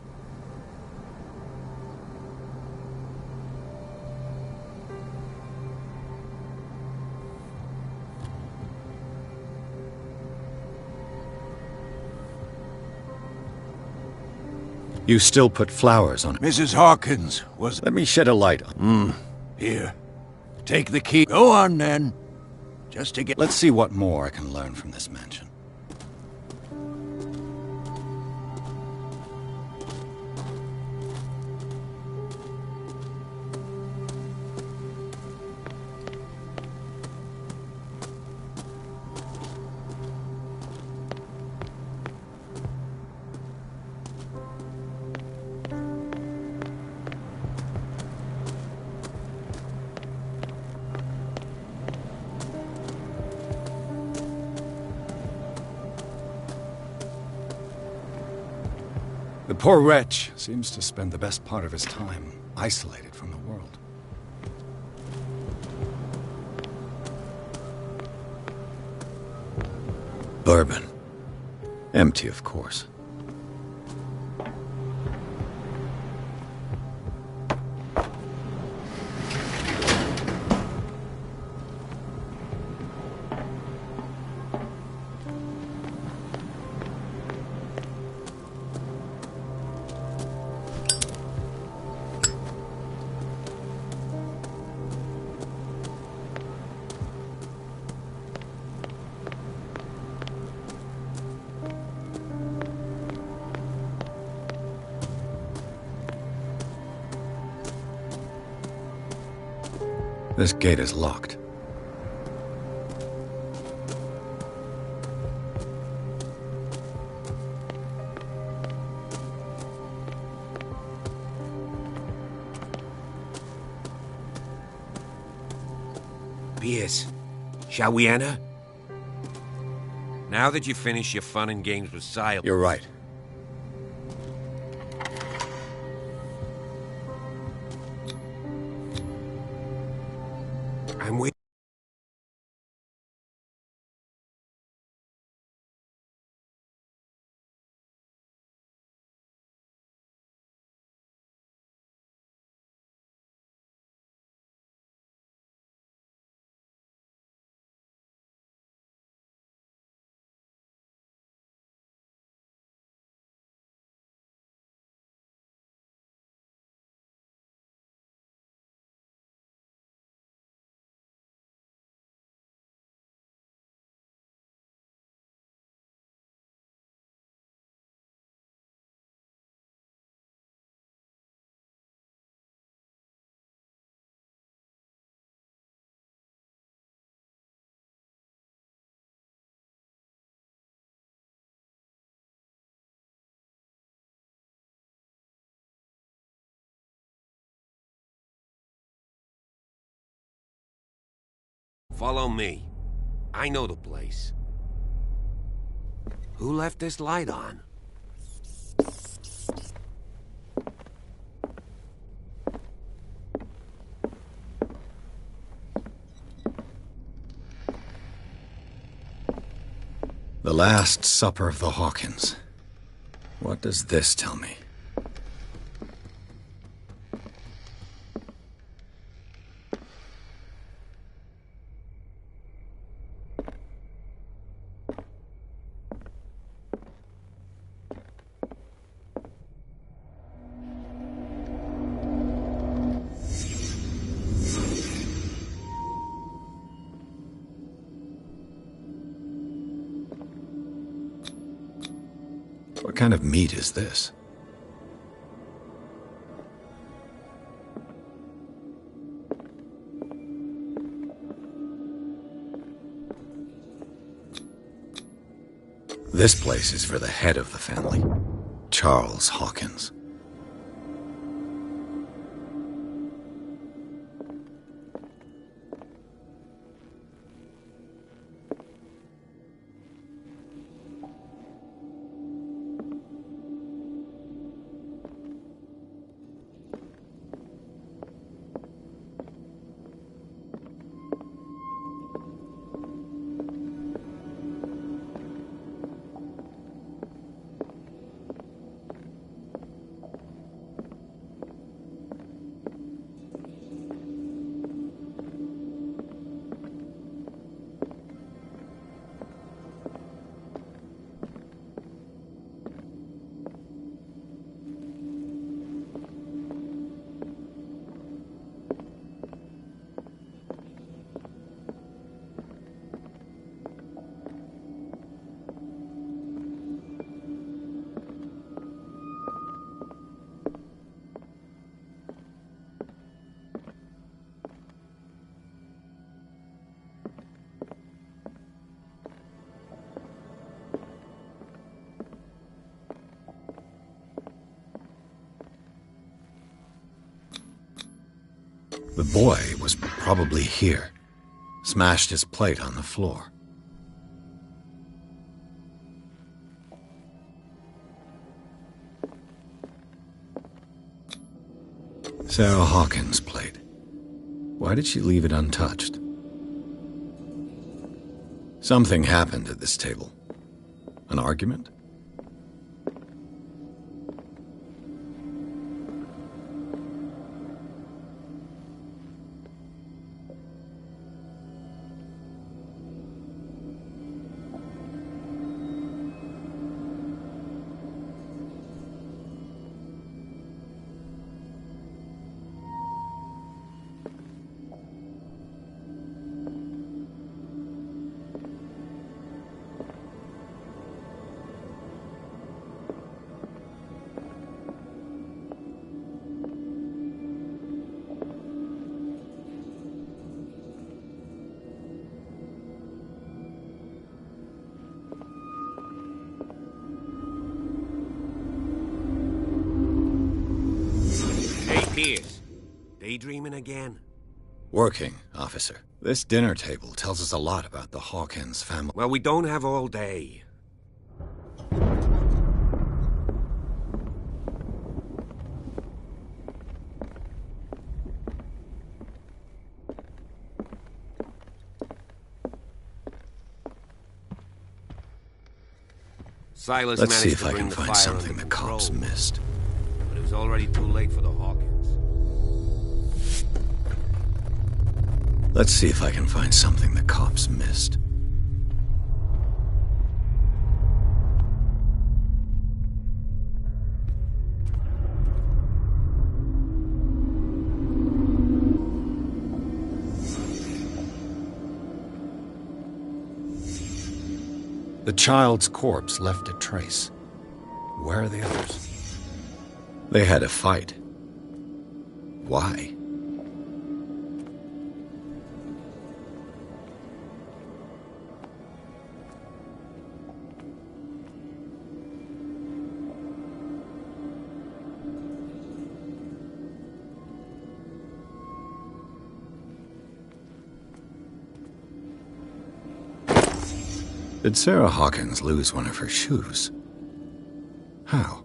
You still put flowers on it. Mrs. Hawkins was... Let me shed a light on... Here. Take the key. Go on, then. Just to get... Let's see what more I can learn from this mansion. The poor wretch seems to spend the best part of his time isolated from the world. Bourbon. Empty, of course. This gate is locked. Pierce, shall we enter? Now that you finish your fun and games with Silas... You're right. I'm waiting. Follow me. I know the place. Who left this light on? The Last Supper of the Hawkins. What does this tell me? What kind of meat is this? This place is for the head of the family, Charles Hawkins. The boy was probably here. Smashed his plate on the floor. Sarah Hawkins' plate. Why did she leave it untouched? Something happened at this table. An argument? Pierce, daydreaming again? Working, officer. This dinner table tells us a lot about the Hawkins family. Well, we don't have all day. Silas Let's managed see if to I bring can the find fire something under the cops control, missed. but it was already too late for the Hawkins. Let's see if I can find something the cops missed. The child's corpse left a trace. Where are the others? They had a fight. Why? Did Sarah Hawkins lose one of her shoes? How?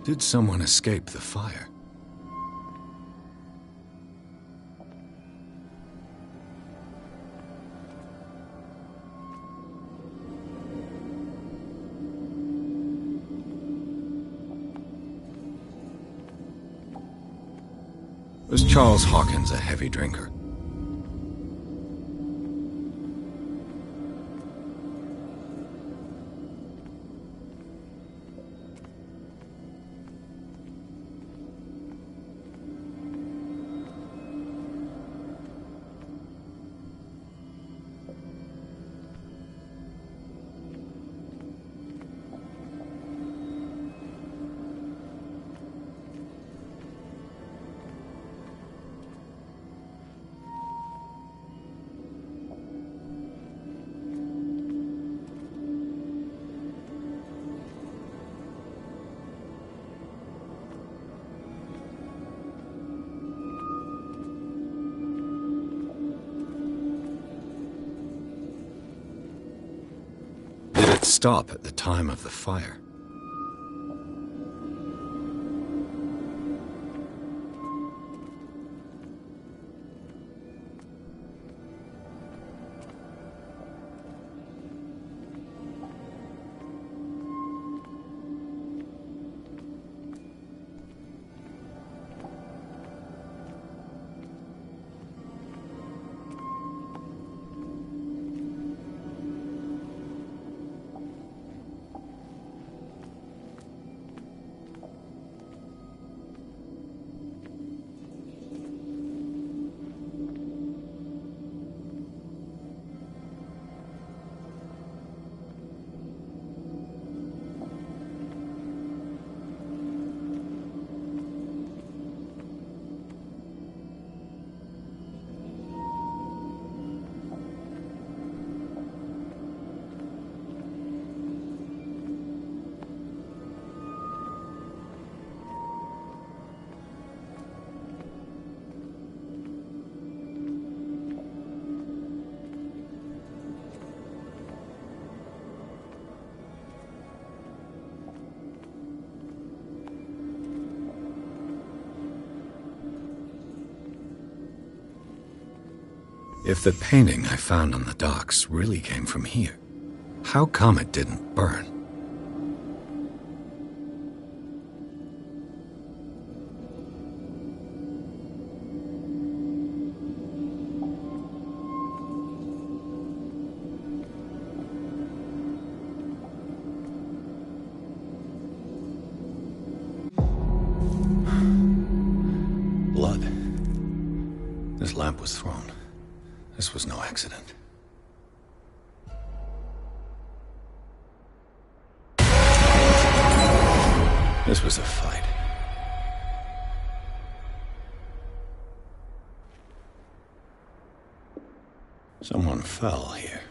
Did someone escape the fire? Was Charles Hawkins a heavy drinker? Stop at the time of the fire. If the painting I found on the docks really came from here, how come it didn't burn? Blood. This lamp was thrown. This was no accident. This was a fight. Someone fell here.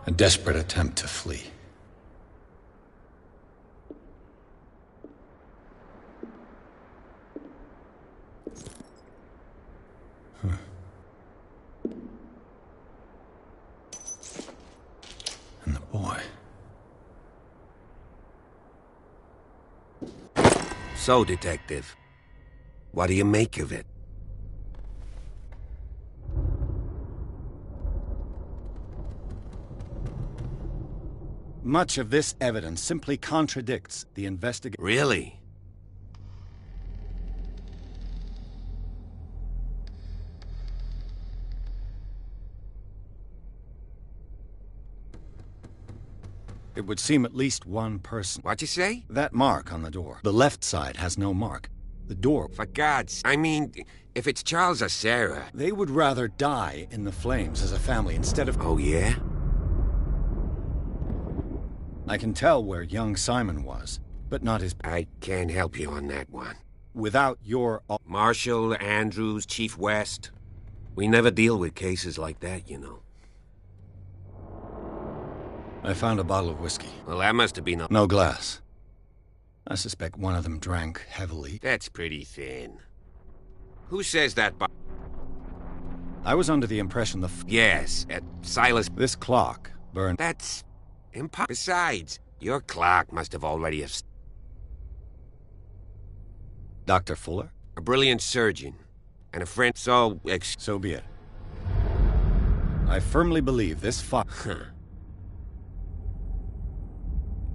A desperate attempt to flee. And the boy. So, Detective, what do you make of it? Much of this evidence simply contradicts the investigation. Really? It would seem at least one person. What'd you say? That mark on the door. The left side has no mark. The door... For God's... I mean, if it's Charles or Sarah... They would rather die in the flames as a family instead of... Oh, yeah? I can tell where young Simon was, but not his... I can't help you on that one. Without your... Marshall, Andrews, Chief West. We never deal with cases like that, you know. I found a bottle of whiskey. Well, that must have been No glass. I suspect one of them drank heavily. That's pretty thin. Who says that I was under the impression Yes, at Silas... This clock burned... That's... impossible. Besides, your clock must have already... Dr. Fuller? A brilliant surgeon. And a friend, so... So be it. I firmly believe this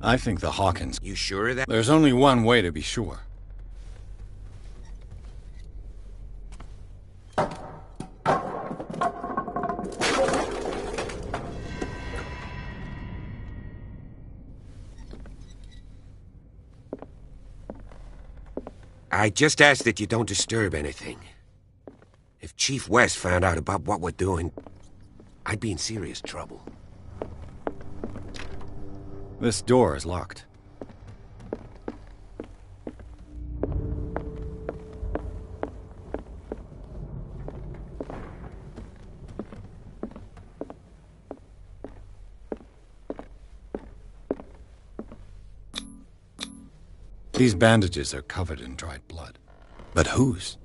I think the Hawkins... You sure of that? There's only one way to be sure. I just ask that you don't disturb anything. If Chief West found out about what we're doing, I'd be in serious trouble. This door is locked. These bandages are covered in dried blood. But whose?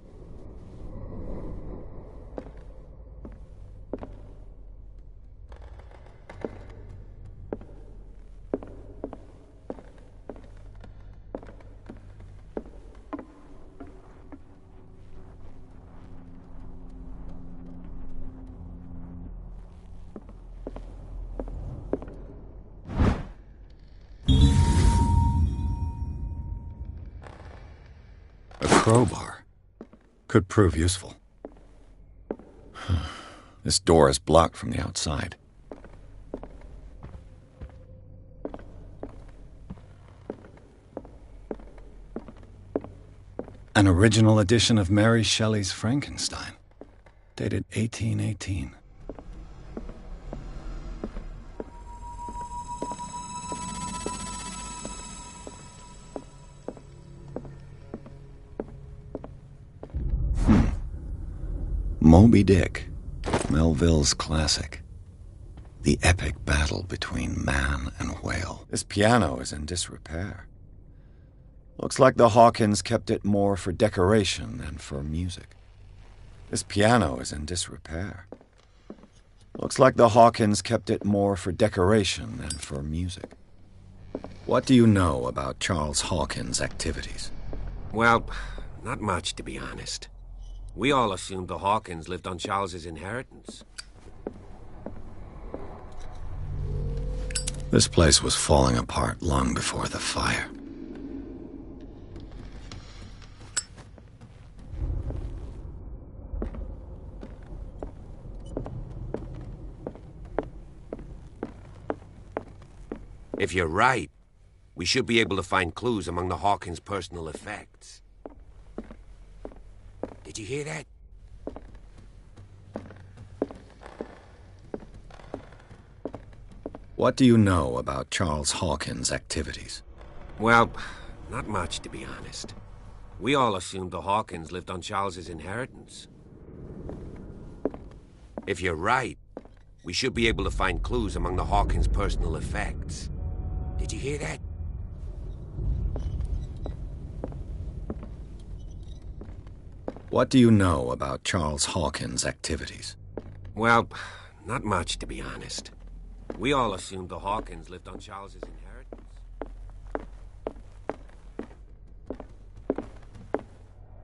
Crowbar could prove useful. This door is blocked from the outside. An original edition of Mary Shelley's Frankenstein, dated 1818. Moby Dick, Melville's classic. The epic battle between man and whale. This piano is in disrepair. Looks like the Hawkins kept it more for decoration than for music. This piano is in disrepair. Looks like the Hawkins kept it more for decoration than for music. What do you know about Charles Hawkins' activities? Well, not much, to be honest. We all assumed the Hawkins lived on Charles's inheritance. This place was falling apart long before the fire. If you're right, we should be able to find clues among the Hawkins' personal effects. Did you hear that? What do you know about Charles Hawkins' activities? Well, not much, to be honest. We all assumed the Hawkins lived on Charles's inheritance. If you're right, we should be able to find clues among the Hawkins' personal effects. Did you hear that? What do you know about Charles Hawkins' activities? Well, not much, to be honest. We all assumed the Hawkins lived on Charles's inheritance.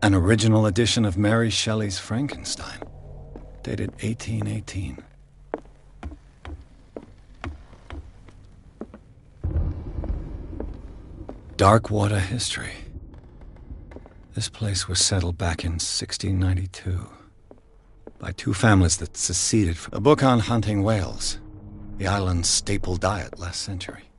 An original edition of Mary Shelley's Frankenstein, dated 1818. Darkwater history. This place was settled back in 1692 by two families that seceded from a book on hunting whales, the island's staple diet last century.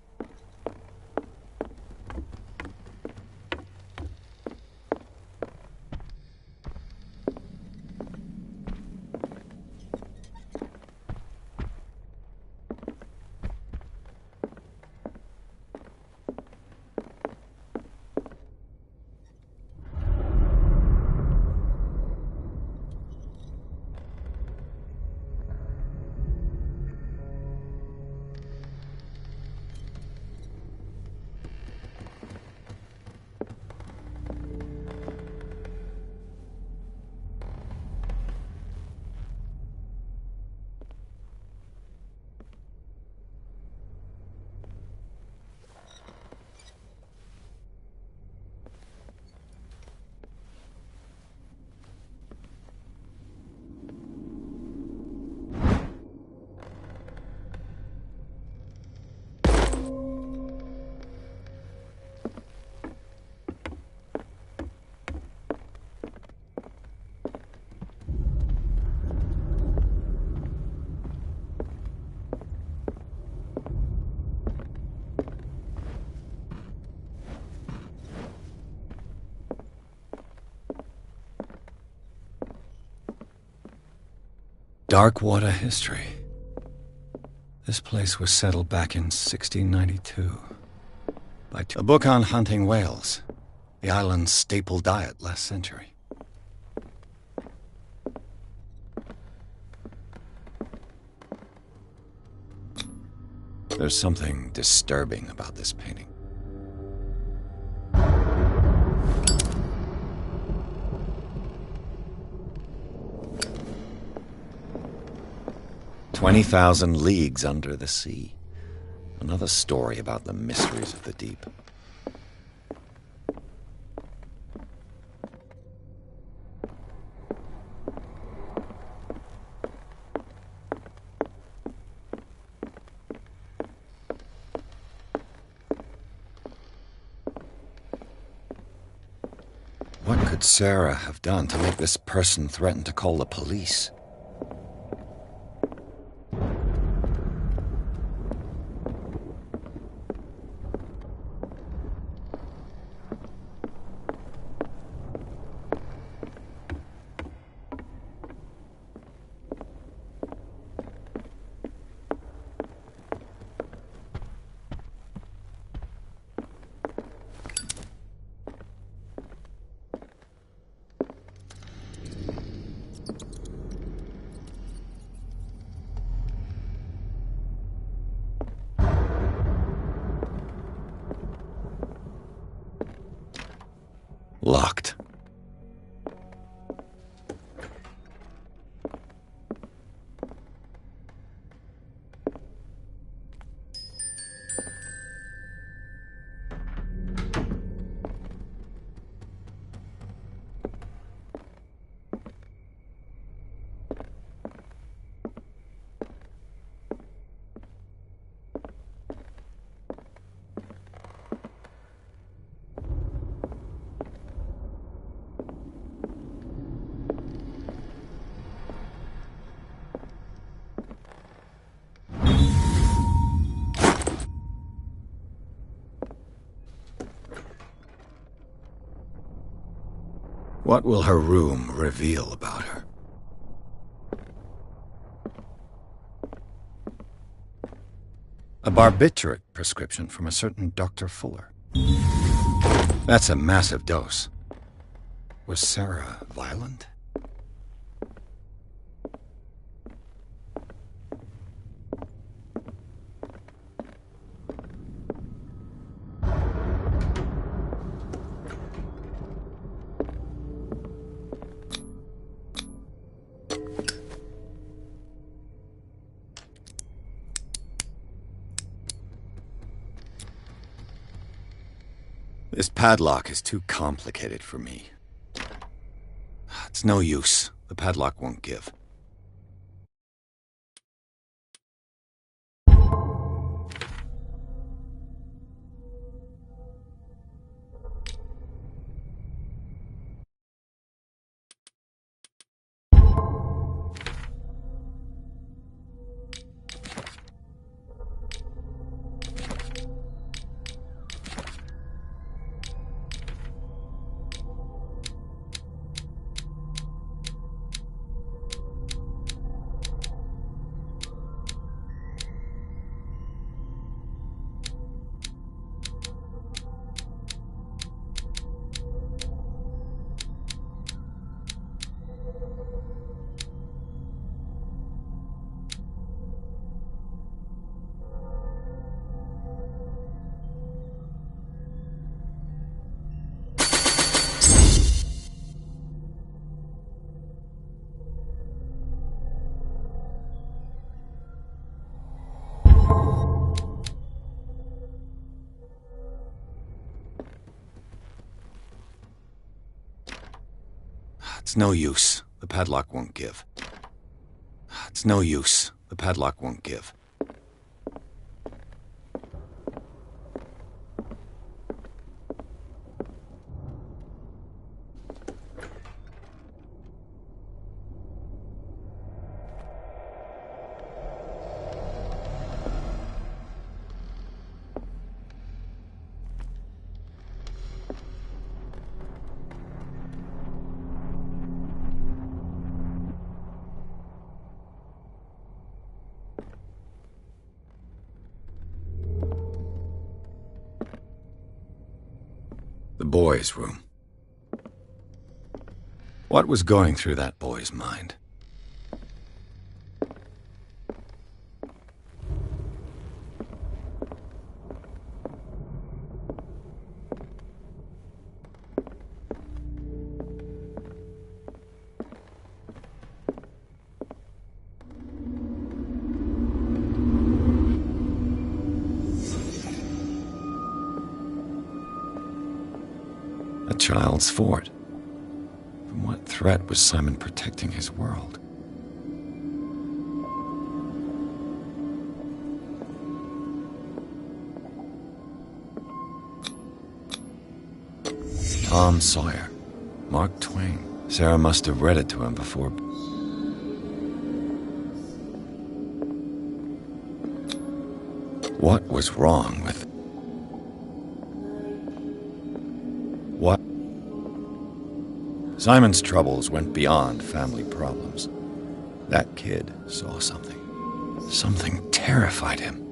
Dark water history. This place was settled back in 1692 by a book on hunting whales, the island's staple diet last century. There's something disturbing about this painting. "20,000 Leagues Under the Sea." Another story about the mysteries of the deep. What could Sarah have done to make this person threaten to call the police? Locked. What will her room reveal about her? A barbiturate prescription from a certain Dr. Fuller. That's a massive dose. Was Sarah violent? This padlock is too complicated for me. It's no use. The padlock won't give. It's no use. The padlock won't give. It's no use. The padlock won't give. boys' room. What was going through that boy's mind? A child's fort. From what threat was Simon protecting his world? Tom Sawyer. Mark Twain. Sarah must have read it to him before. What was wrong with... What? Simon's troubles went beyond family problems. That kid saw something. Something terrified him.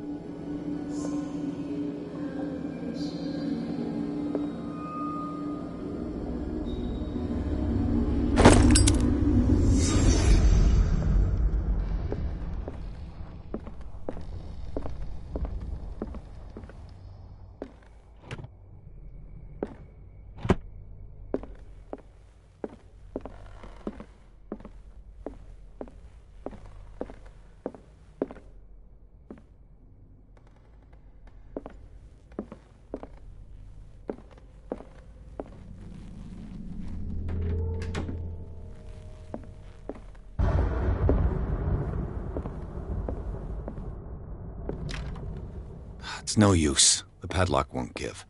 It's no use. The padlock won't give.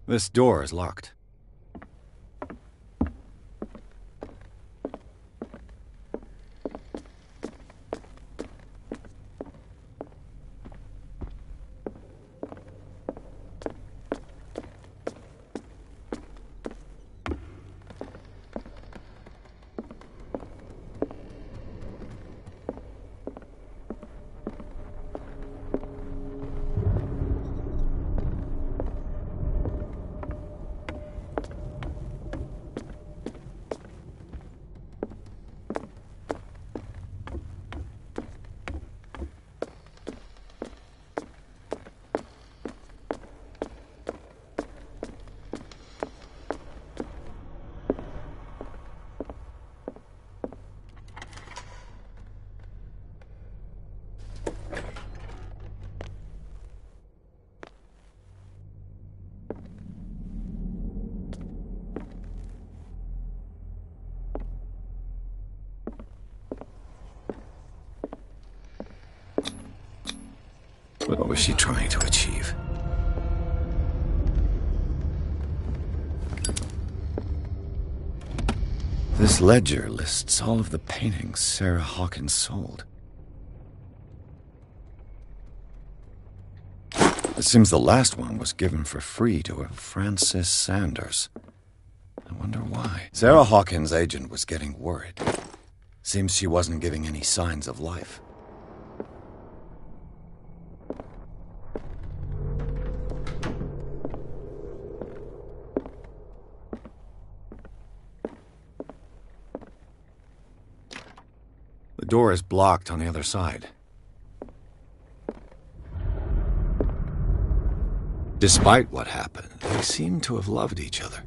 This door is locked. What was she trying to achieve? This ledger lists all of the paintings Sarah Hawkins sold. It seems the last one was given for free to a Frances Sanders. I wonder why. Sarah Hawkins' agent was getting worried. Seems she wasn't giving any signs of life. The door is blocked on the other side. Despite what happened, they seem to have loved each other.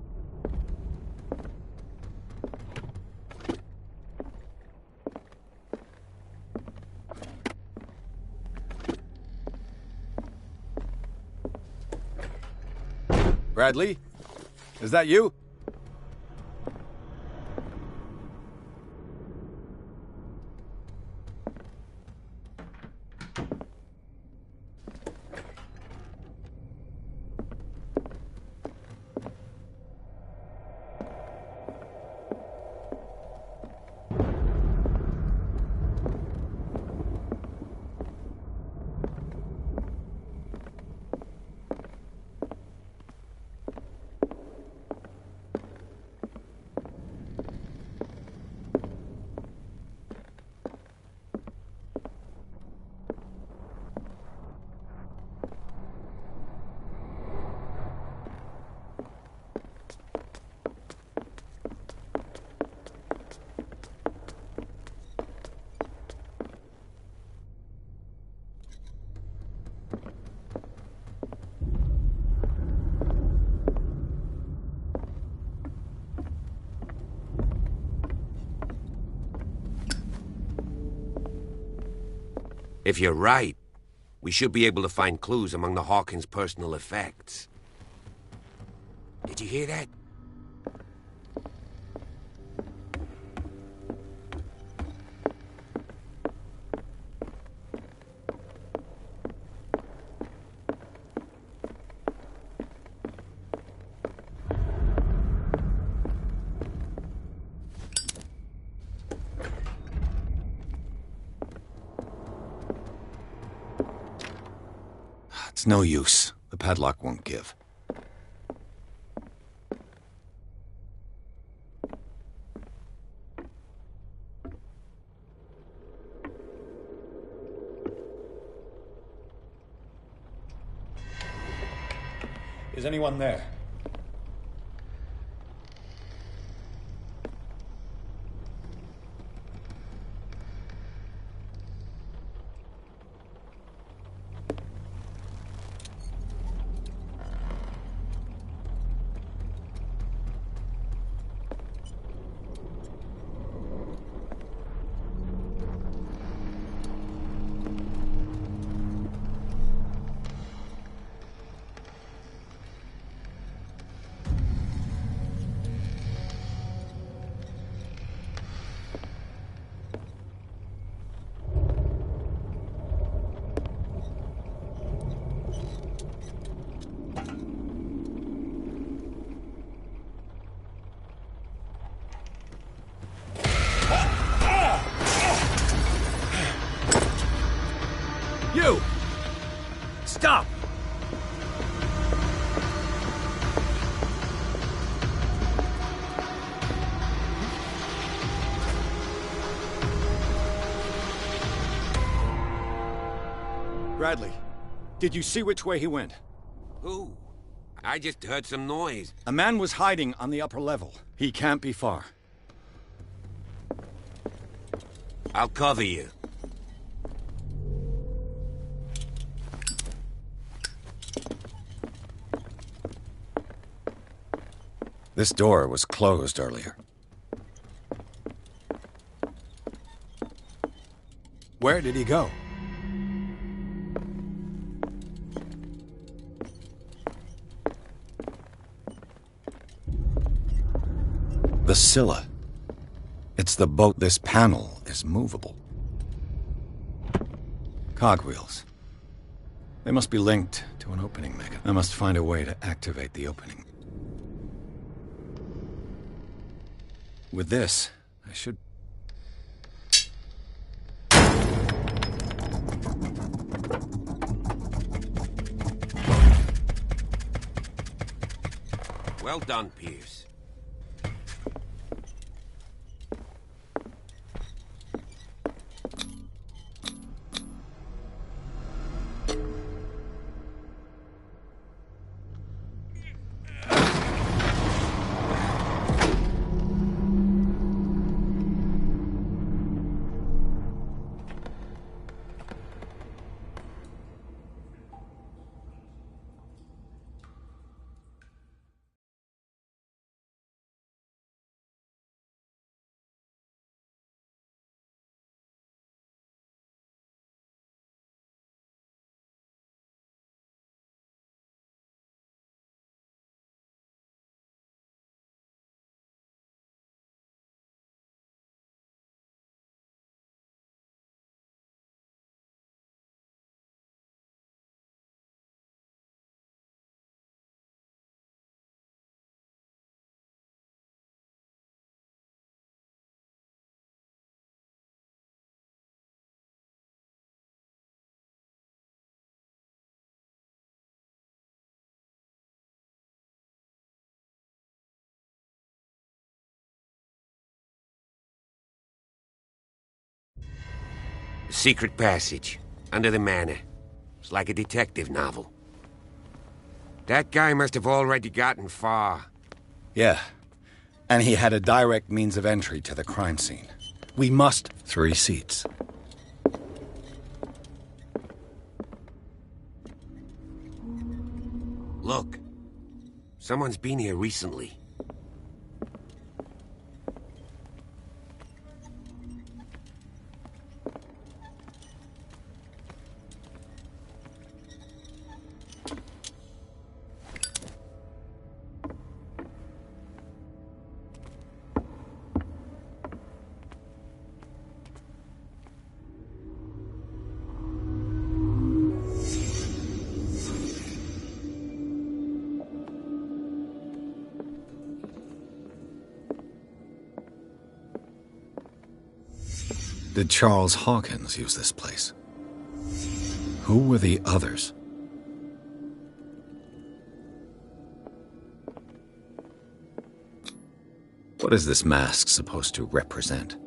Bradley? Is that you? If you're right, we should be able to find clues among the Hawkins' personal effects. Did you hear that? It's no use. The padlock won't give. Is anyone there? You! Stop! Bradley, did you see which way he went? Who? I just heard some noise. A man was hiding on the upper level. He can't be far. I'll cover you. This door was closed earlier. Where did he go? The Scylla. It's the boat. This panel is movable. Cogwheels. They must be linked to an opening mechanism. I must find a way to activate the opening. With this, I should... Well done, Pierce. Secret passage, under the manor. It's like a detective novel. That guy must have already gotten far. Yeah. And he had a direct means of entry to the crime scene. We must... 3 seats. Look. Someone's been here recently. Did Charles Hawkins use this place? Who were the others? What is this mask supposed to represent?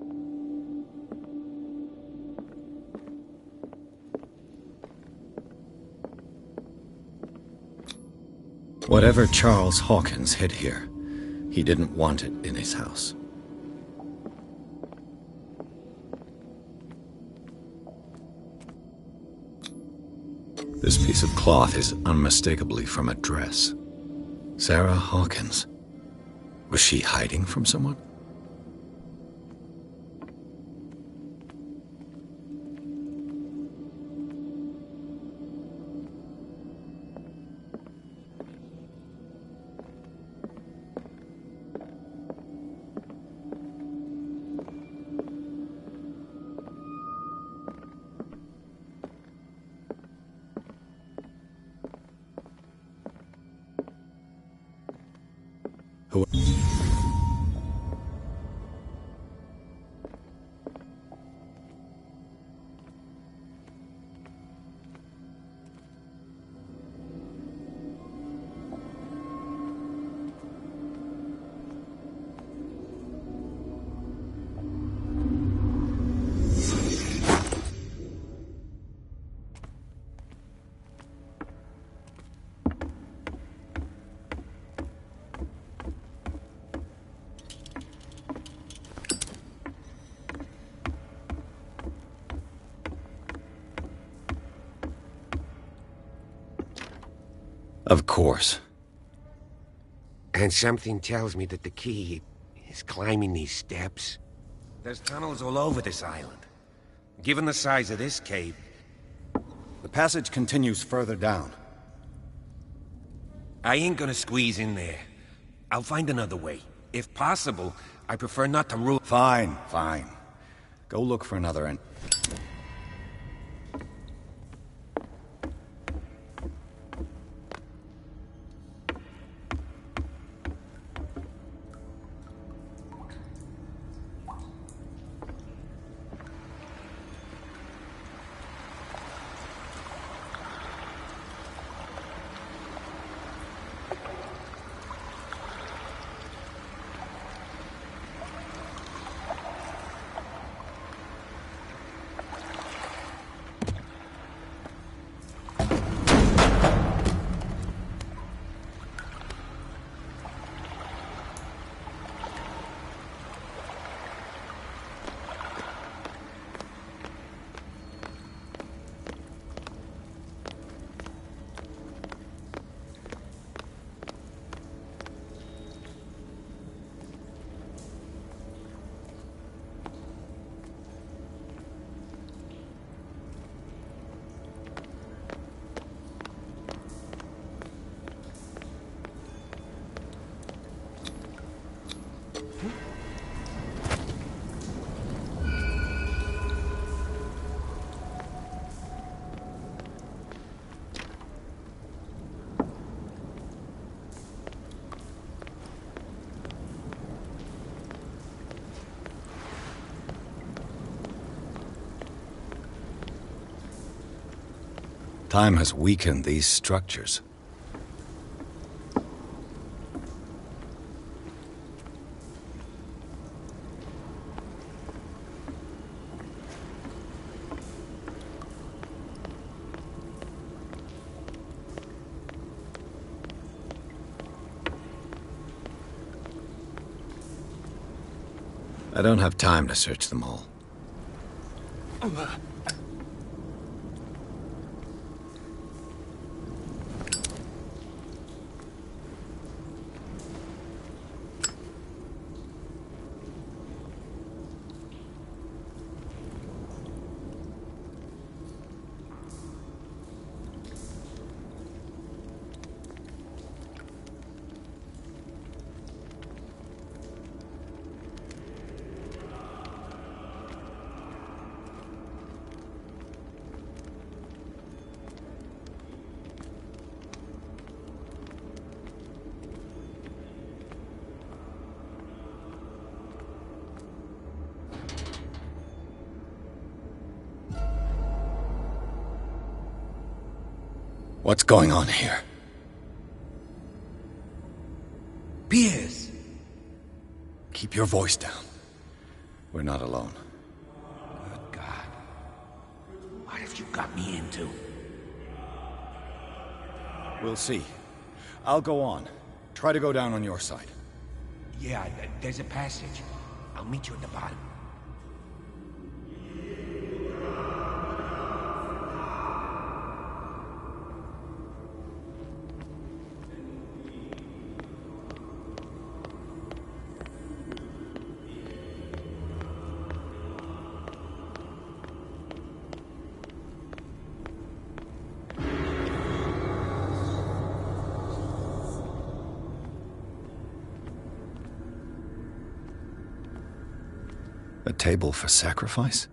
Whatever Charles Hawkins hid here, he didn't want it in his house. This piece of cloth is unmistakably from a dress. Sarah Hawkins. Was she hiding from someone? Who? Of course. And something tells me that the key is climbing these steps. There's tunnels all over this island. Given the size of this cave... The passage continues further down. I ain't gonna squeeze in there. I'll find another way. If possible, I prefer not to ruin... Fine, fine. Go look for another and... Time has weakened these structures. I don't have time to search them all. What's going on here? Piers! Keep your voice down. We're not alone. Good God. What have you got me into? We'll see. I'll go on. Try to go down on your side. Yeah, there's a passage. I'll meet you at the bottom. A table for sacrifice?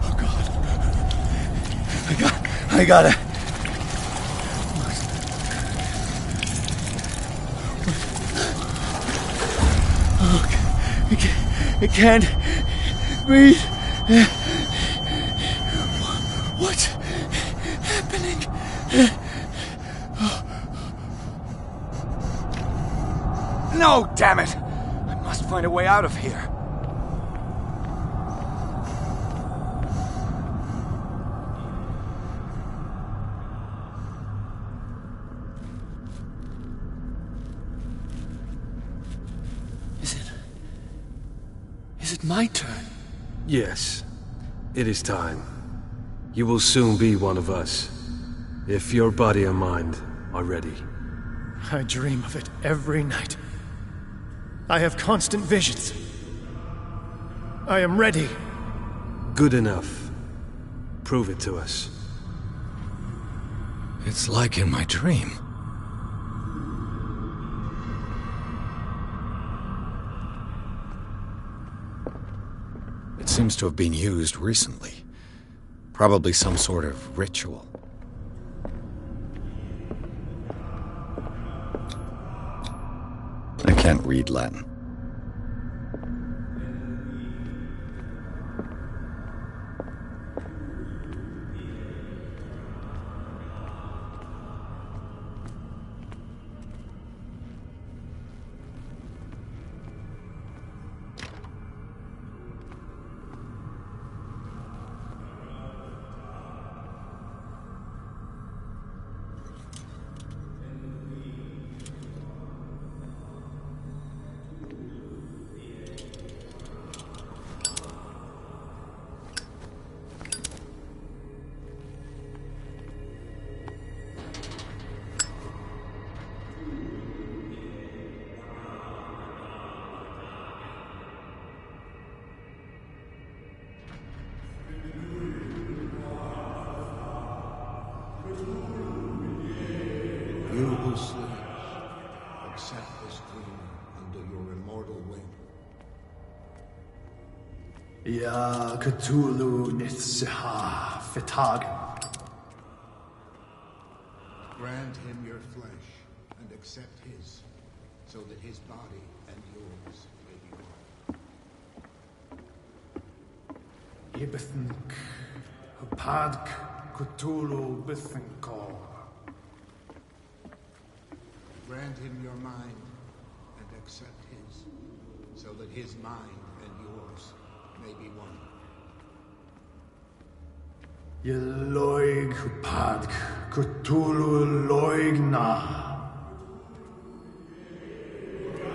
Oh God. I got it. I can't breathe. What's happening? No, damn it! I must find a way out of here. Is it my turn? Yes. It is time. You will soon be one of us. If your body and mind are ready. I dream of it every night. I have constant visions. I am ready. Good enough. Prove it to us. It's like in my dream. It seems to have been used recently. Probably some sort of ritual. I can't read Latin. You who sleep, accept this dream under your immortal wing. Ya Cthulhu Nithsiha Fitagan. Grant him your flesh and accept his, so that his body and yours may be one. Ibithink Hupadk Cthulhu Bithinkor. Grant him your mind and accept his, so that his mind and yours may be one. Yeloig Hupadk Cthulhu Loigna.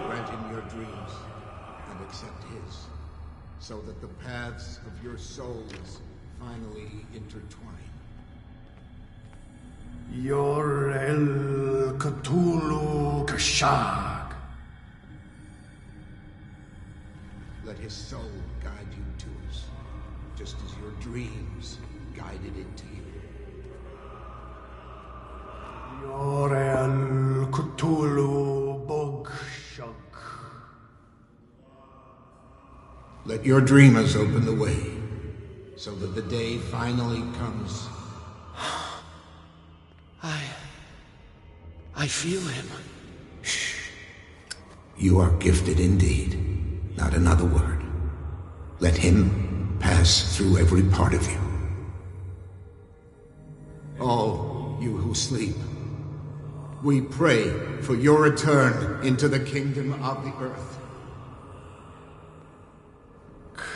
Grant him your dreams and accept his, so that the paths of your souls finally intertwine. Yor El Cthulhu Kashag. Let his soul guide you to us, just as your dreams guided it to you. Yor El Cthulhu Bogshug. Let your dreamers open the way, so that the day finally comes. I feel him. Shh. You are gifted indeed. Not another word. Let him pass through every part of you. All you who sleep, we pray for your return into the kingdom of the earth.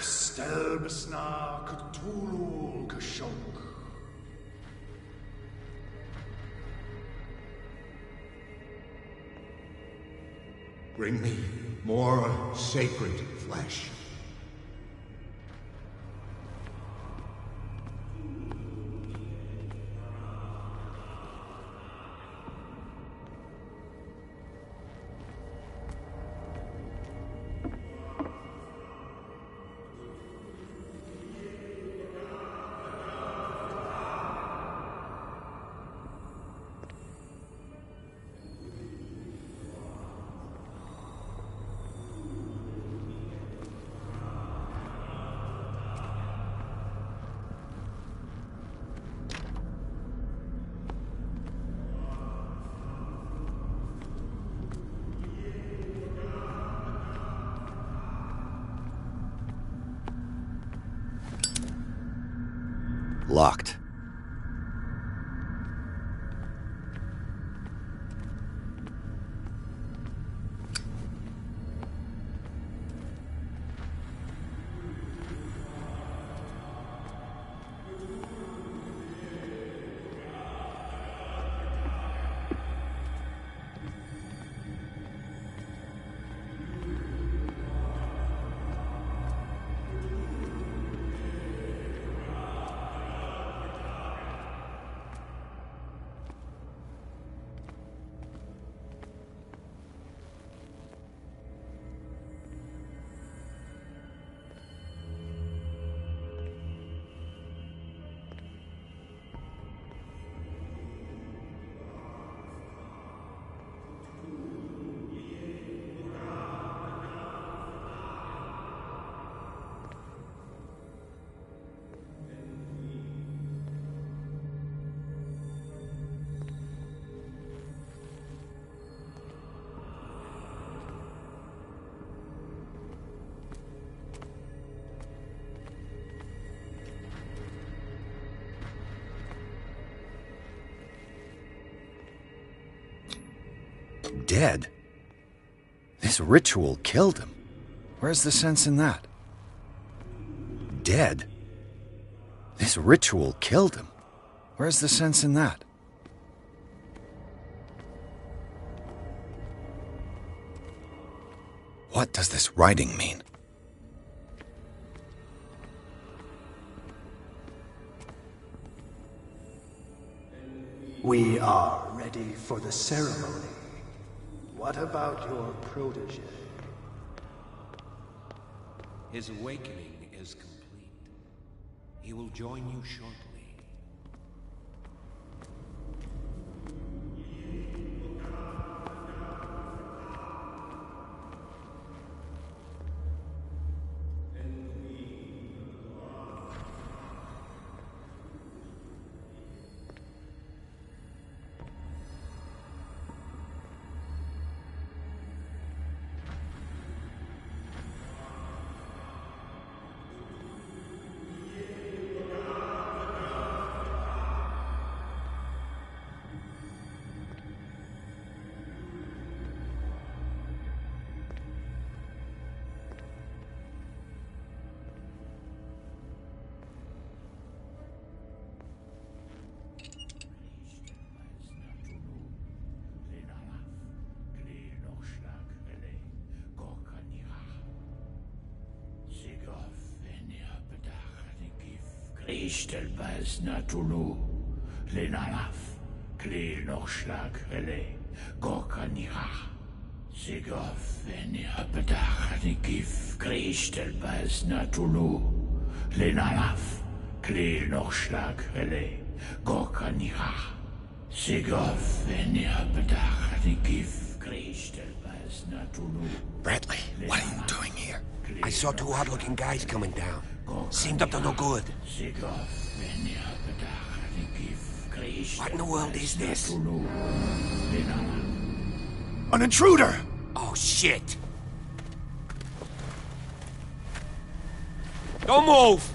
Stelbsna Cthulhu Kashunk. Bring me more sacred flesh. Locked. Dead? This ritual killed him. Where's the sense in that? Dead? This ritual killed him. Where's the sense in that? What does this writing mean? We are ready for the ceremony. What about your protege? His awakening is complete. He will join you shortly. Ishtelbaz Natulu, Lenalaf, Klil Nochschlag Relay, Gorkanira, Sigov, Venia Bedach, Nikif, Krishtelbaz Natulu, Lenalaf, Klil Nochschlag Relay, Gorkanira, Sigov, Venia Bedach, Nikif, Krishtelbaz Natulu. Bradley, what are you doing here? I saw two odd-looking guys coming down. Seemed up to no good. What in the world is this? An intruder! Oh, shit! Don't move!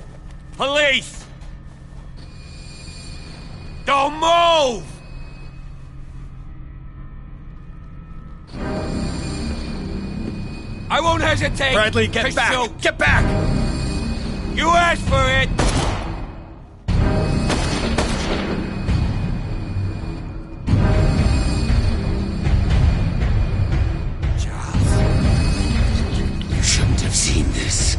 Police! Don't move! I won't hesitate! Bradley, get back! Shoot. Get back! You asked for it! Charles, you shouldn't have seen this.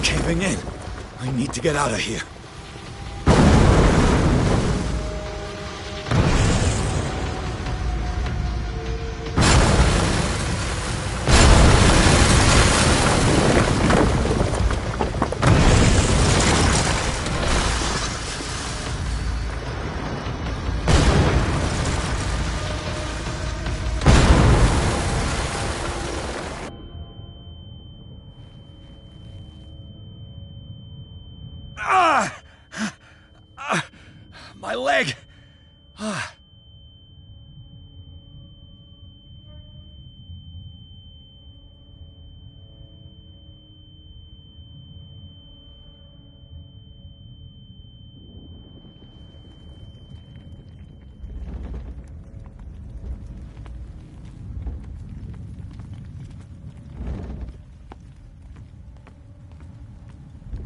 Caving in. I need to get out of here. My leg!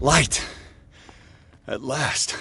Light! At last.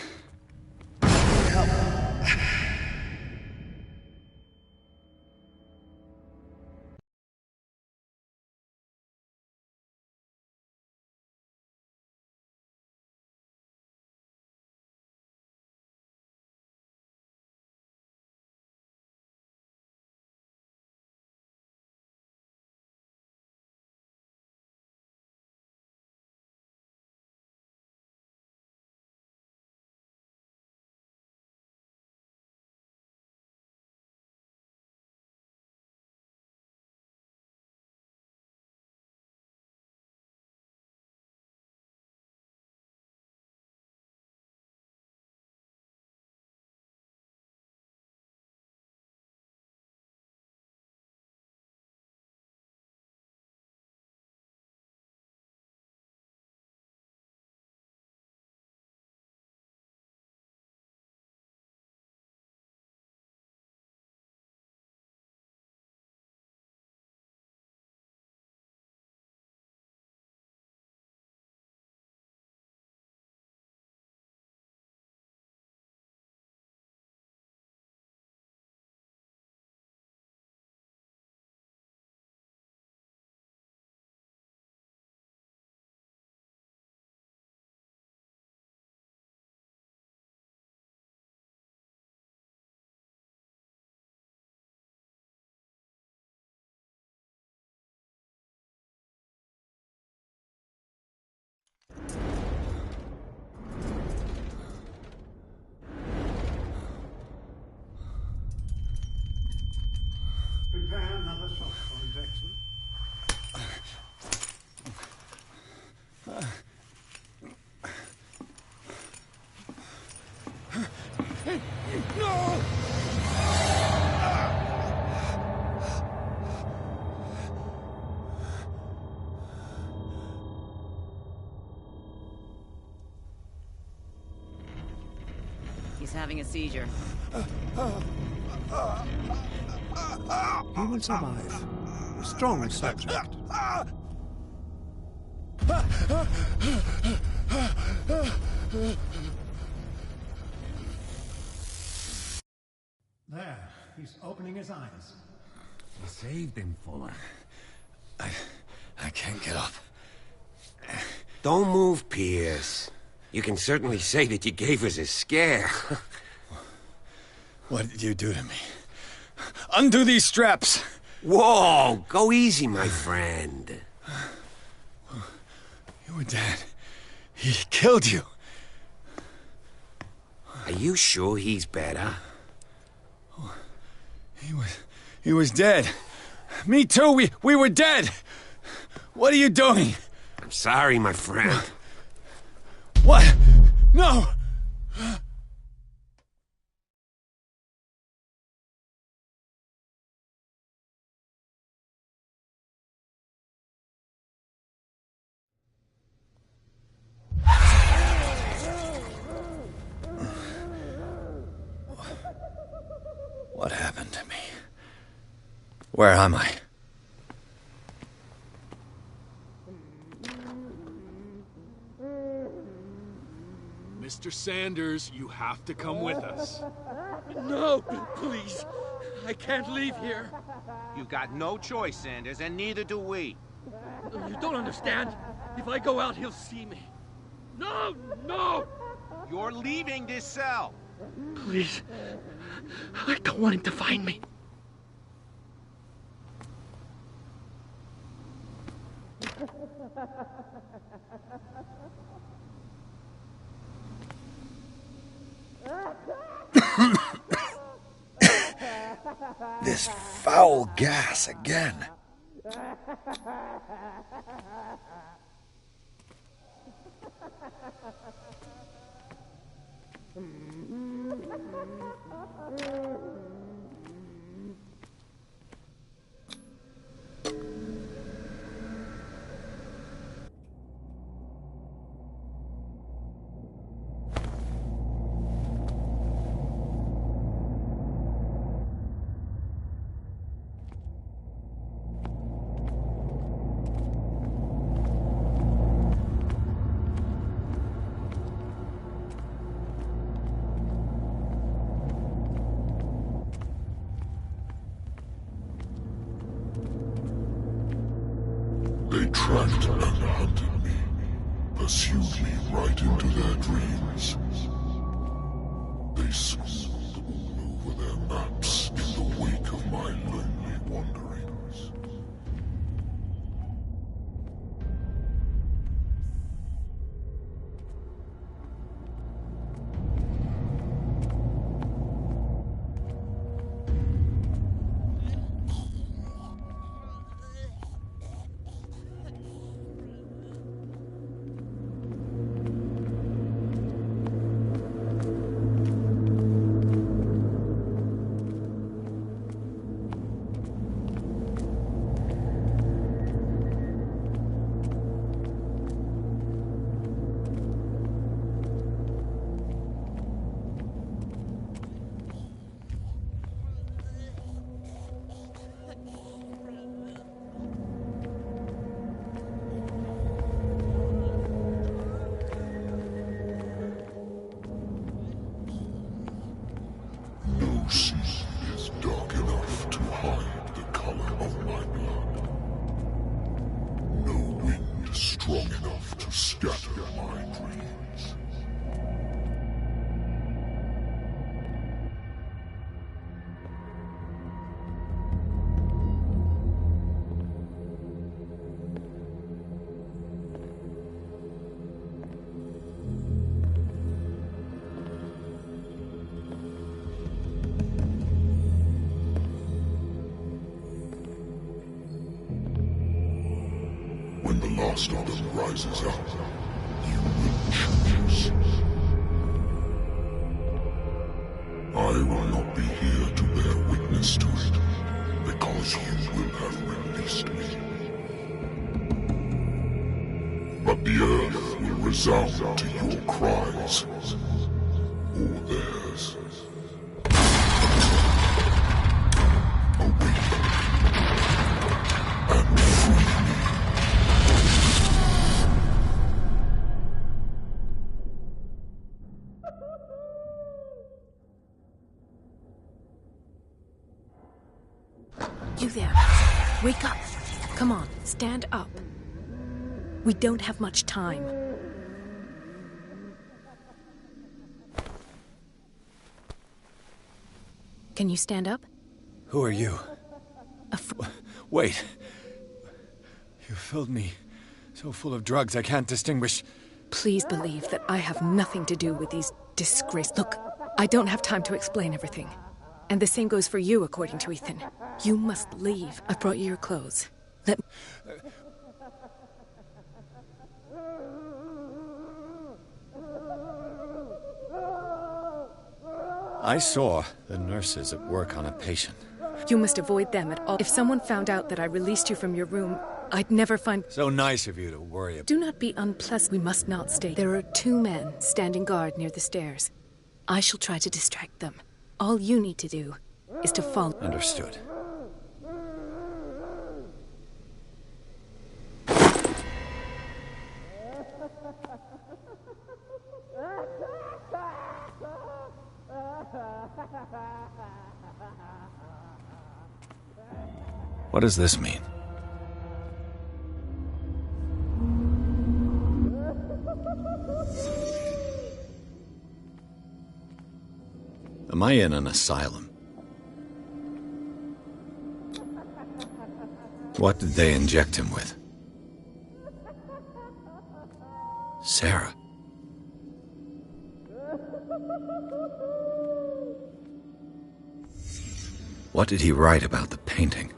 Prepare another shot for injection. No! He's having a seizure. He will survive. A strong subject. There, he's opening his eyes. You saved him, Fuller. I can't get up. Don't move, Pierce. You can certainly say that you gave us a scare. What did you do to me? Undo these straps! Whoa! Go easy, my friend. You were dead. He killed you. Are you sure he's better? He was dead. Me too, we were dead. What are you doing? I'm sorry, my friend. What? No! What happened to me? Where am I? Mr. Sanders, you have to come with us. No, please. I can't leave here. You've got no choice, Sanders, and neither do we. You don't understand. If I go out, he'll see me. No, no! You're leaving this cell. Please. I don't want him to find me. This foul gas again. They tracked and hunted me, pursued me right into their dreams. They scrawled all over their maps in the wake of my lonely wanderings. No sea is dark enough to hide the color of my blood. No wind strong enough to scatter my dreams. When the last of them rises up, you will choose. I will not be here to bear witness to it, because you will have released me. But the earth will resound to your cries, or theirs. Awake and free me. You there. Wake up. Come on, stand up. We don't have much time. Can you stand up? Who are you? Wait. You filled me so full of drugs I can't distinguish. Please believe that I have nothing to do with these disgrace. Look, I don't have time to explain everything. And the same goes for you, according to Ethan. You must leave. I've brought you your clothes. Let me... I saw the nurses at work on a patient. You must avoid them at all. If someone found out that I released you from your room, I'd never find... So nice of you to worry about... Do not be unpleasant. We must not stay. There are 2 men standing guard near the stairs. I shall try to distract them. All you need to do is to follow... Understood. What does this mean? Am I in an asylum? What did they inject him with? Sarah. What did he write about the painting?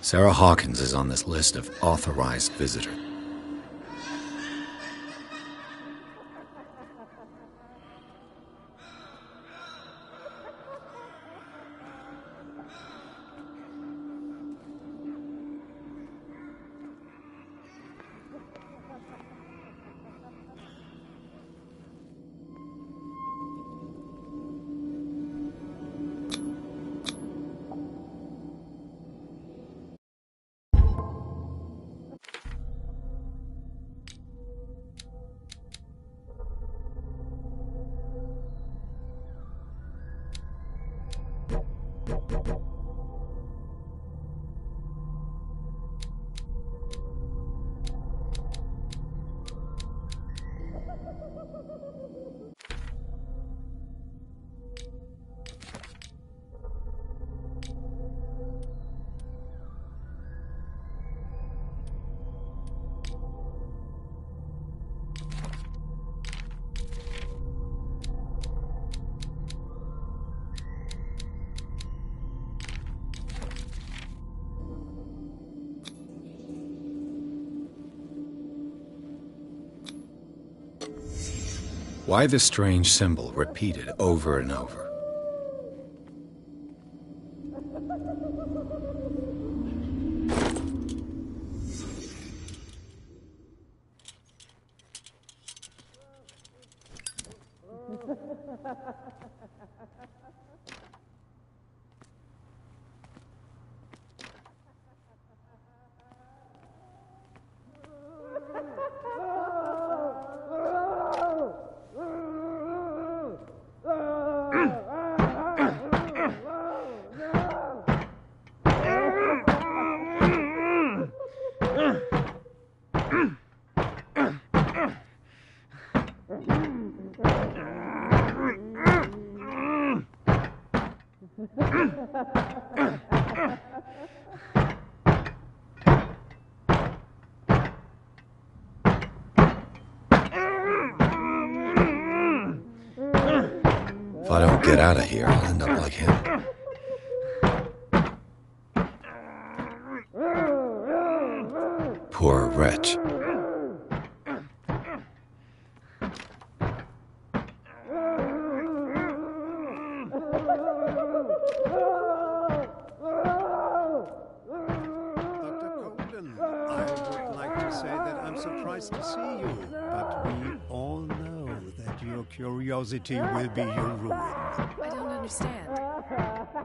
Sarah Hawkins is on this list of authorized visitors. Why the strange symbol repeated over and over? If I don't get out of here, I'll end up like him. Poor wretch. To see you, but we all know that your curiosity will be your ruin. I don't understand.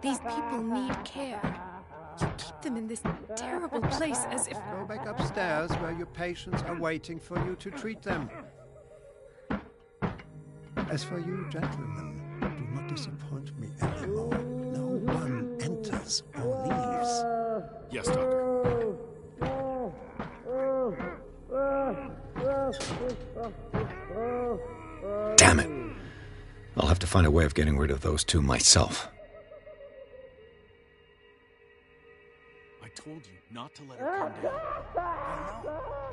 These people need care. You keep them in this terrible place as if... Go back upstairs where your patients are waiting for you to treat them. As for you, gentlemen, do not disappoint me anymore. No one enters or leaves. Yes, Doctor. I'll have to find a way of getting rid of those two myself. I told you not to let her come down. I know.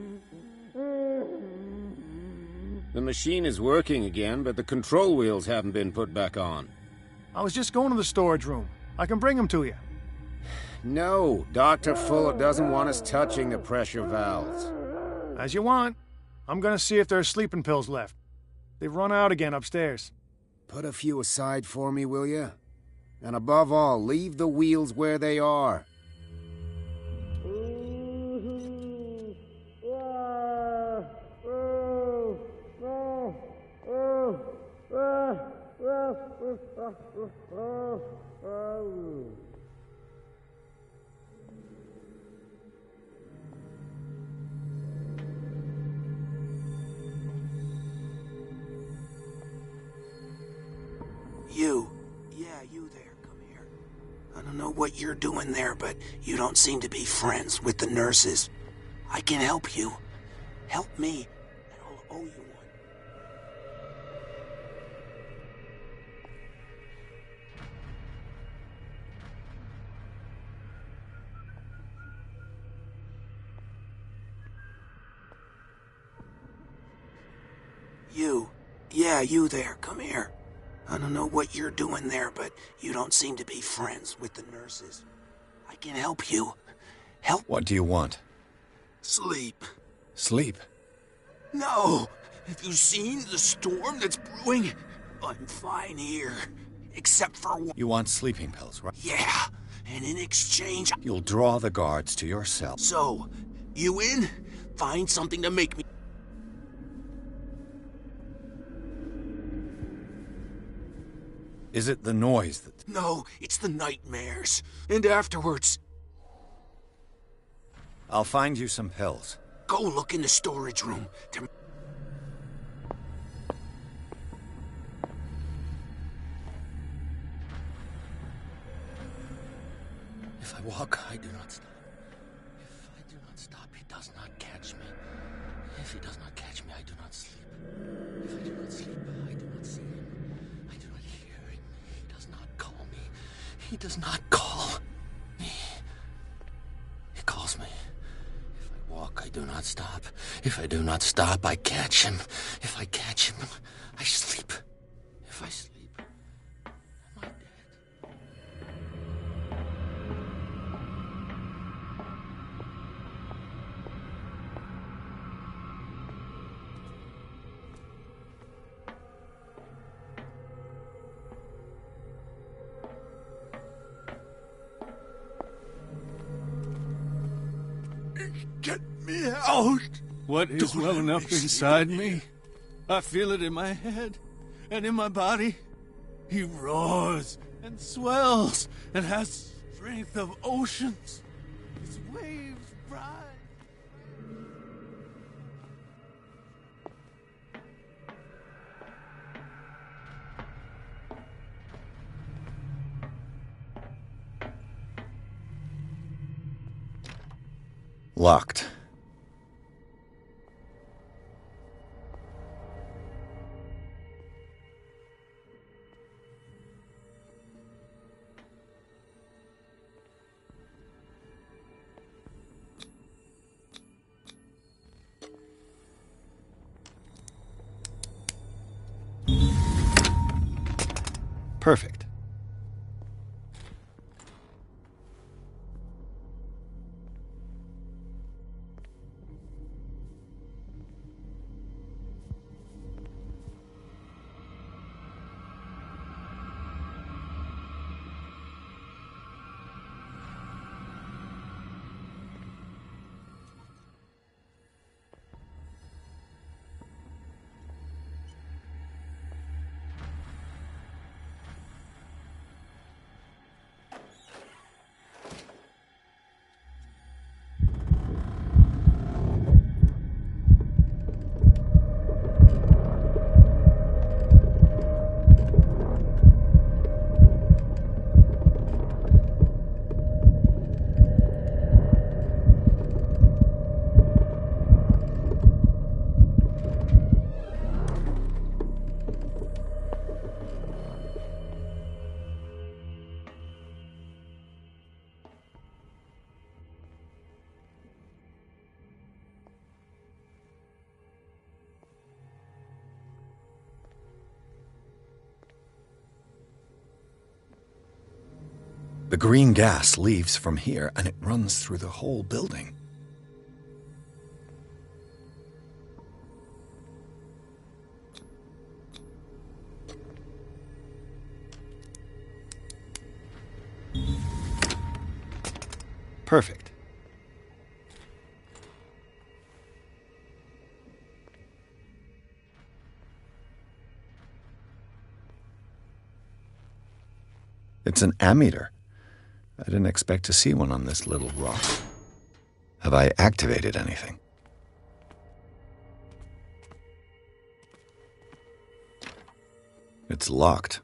If you do The machine is working again, but the control wheels haven't been put back on. I was just going to the storage room. I can bring them to you. No, Dr. Fuller doesn't want us touching the pressure valves. As you want. I'm gonna see if there are sleeping pills left. They've run out again upstairs. Put a few aside for me, will you? And above all, leave the wheels where they are. You. Yeah, you there. Come here. I don't know what you're doing there, but you don't seem to be friends with the nurses. I can help you. Help me, and I'll owe you one. You. Yeah, you there. Come here. I don't know what you're doing there, but you don't seem to be friends with the nurses. I can help you. Help. What do you want? Sleep. Sleep? No! Have you seen the storm that's brewing? I'm fine here. Except for one. You want sleeping pills, right? Yeah. And in exchange... You'll draw the guards to your cell. So, you in? Find something to make me... Is it the noise that... No, it's the nightmares. And afterwards... I'll find you some pills. Go look in the storage room. If I walk, I do not stop. If I do not stop, he does not catch me. If he does not catch me, I do not sleep. If I do not sleep, I do not see him. I do not hear him. He does not call me. He does not call me. He calls me. If I walk, I do not stop. If I do not stop, I catch him. If I catch him, I sleep. If I sleep, am I dead? Get me out! What is Don't welling let up me see inside you. me? I feel it in my head and in my body. He roars and swells and has strength of oceans. His waves rise. Locked. Perfect. The green gas leaves from here, and it runs through the whole building. Perfect. It's an ammeter. I didn't expect to see one on this little rock. Have I activated anything? It's locked.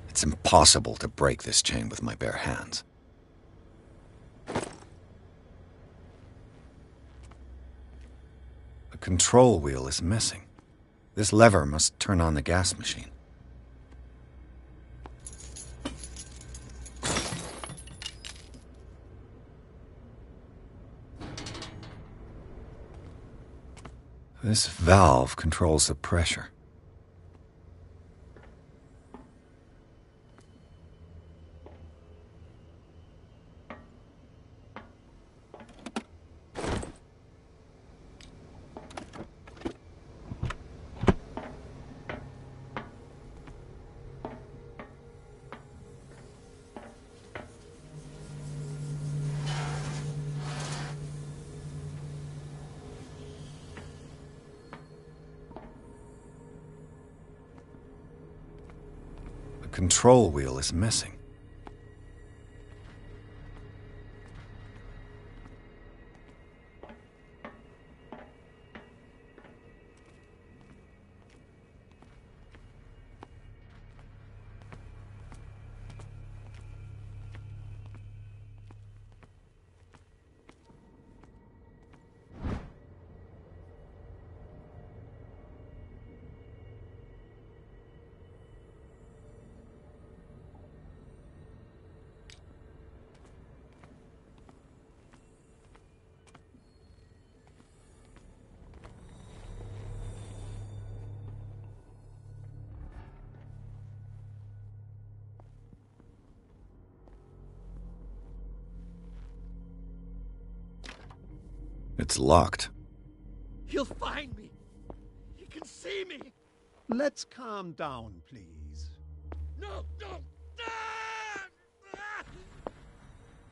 It's impossible to break this chain with my bare hands. The control wheel is missing. This lever must turn on the gas machine. This valve controls the pressure. The control wheel is missing. It's locked. He'll find me. He can see me. Let's calm down, please. No, no.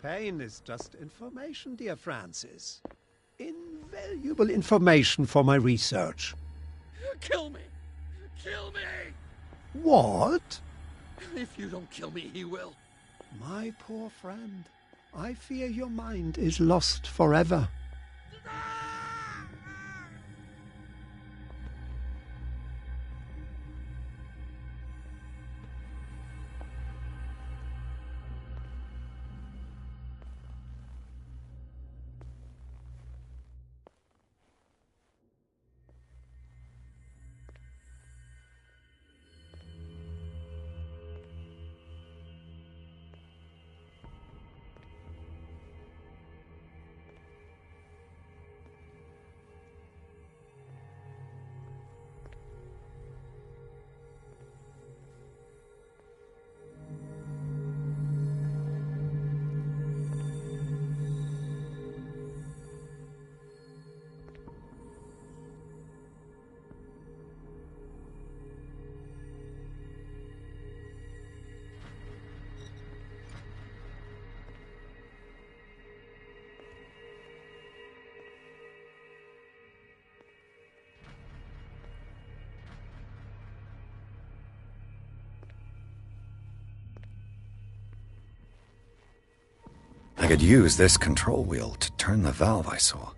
Pain is just information, dear Francis. Invaluable information for my research. Kill me. Kill me. What? If you don't kill me, he will. My poor friend, I fear your mind is lost forever. I could use this control wheel to turn the valve I saw.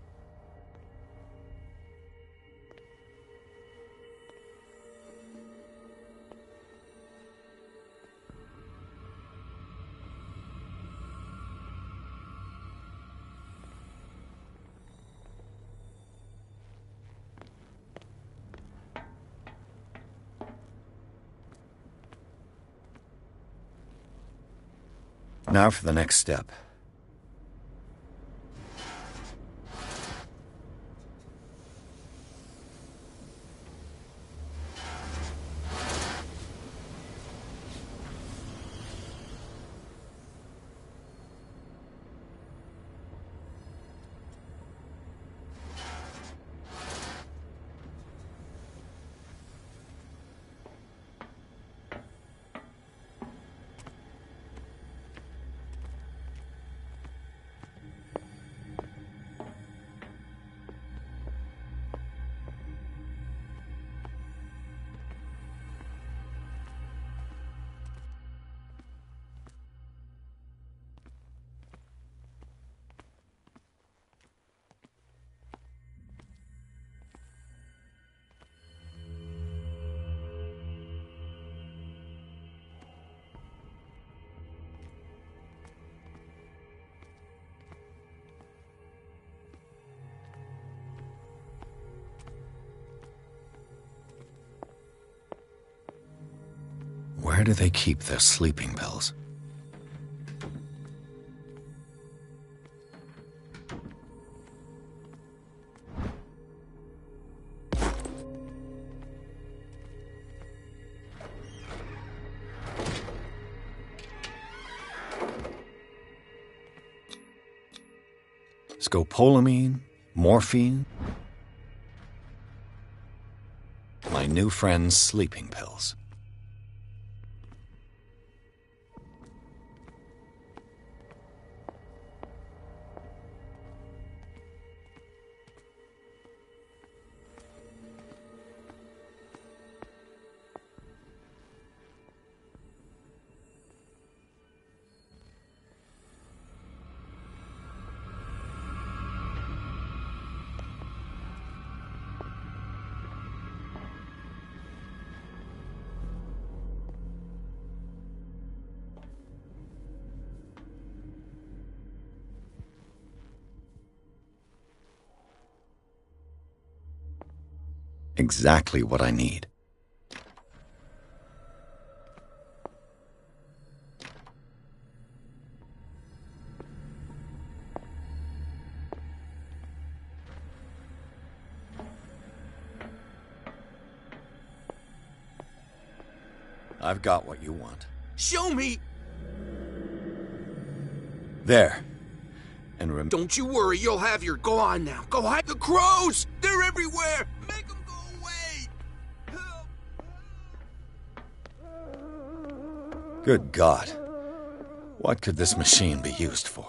Now for the next step. Where do they keep their sleeping pills? Scopolamine? Morphine? My new friend's sleeping pills. Exactly what I need. I've got what you want. Show me! There. And don't you worry, you'll have your... Go on now. Go hide the crows! They're everywhere! Make them go away! Good God. What could this machine be used for?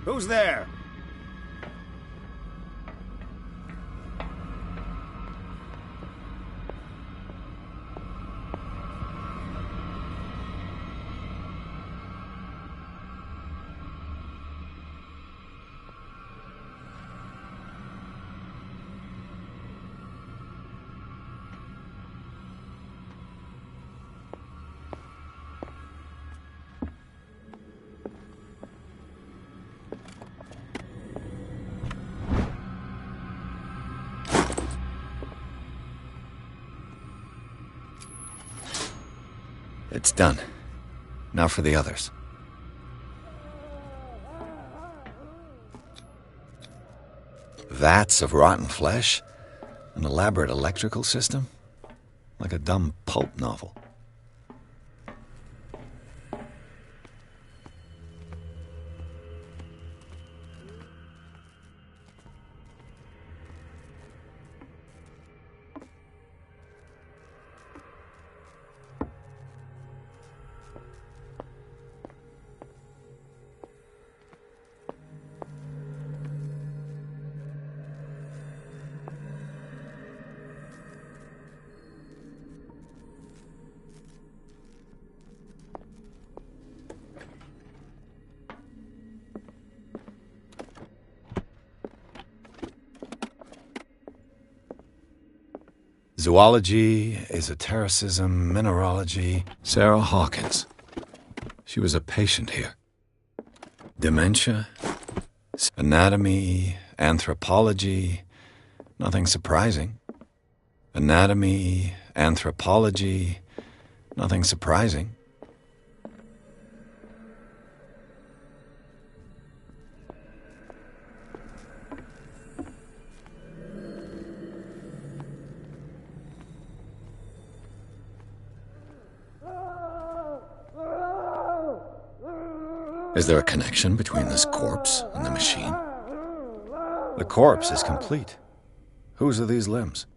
Who's there? It's done. Now for the others. Vats of rotten flesh? An elaborate electrical system? Like a dumb pulp novel. Zoology, esotericism, mineralogy. Sarah Hawkins. She was a patient here. Dementia, anatomy, anthropology. Nothing surprising. Anatomy, anthropology. Nothing surprising. Is there a connection between this corpse and the machine? The corpse is complete. Whose are these limbs?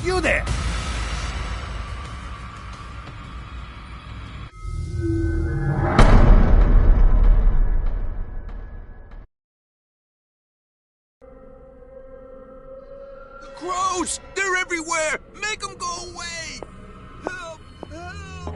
You there! The crows! They're everywhere! Make them go away! Help! Help!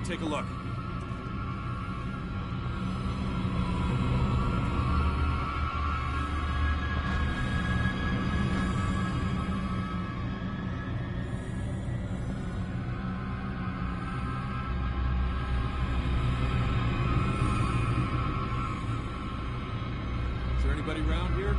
take a look. Is there anybody around here?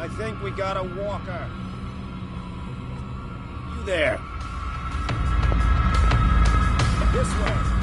I think we got a walker. You there. This way.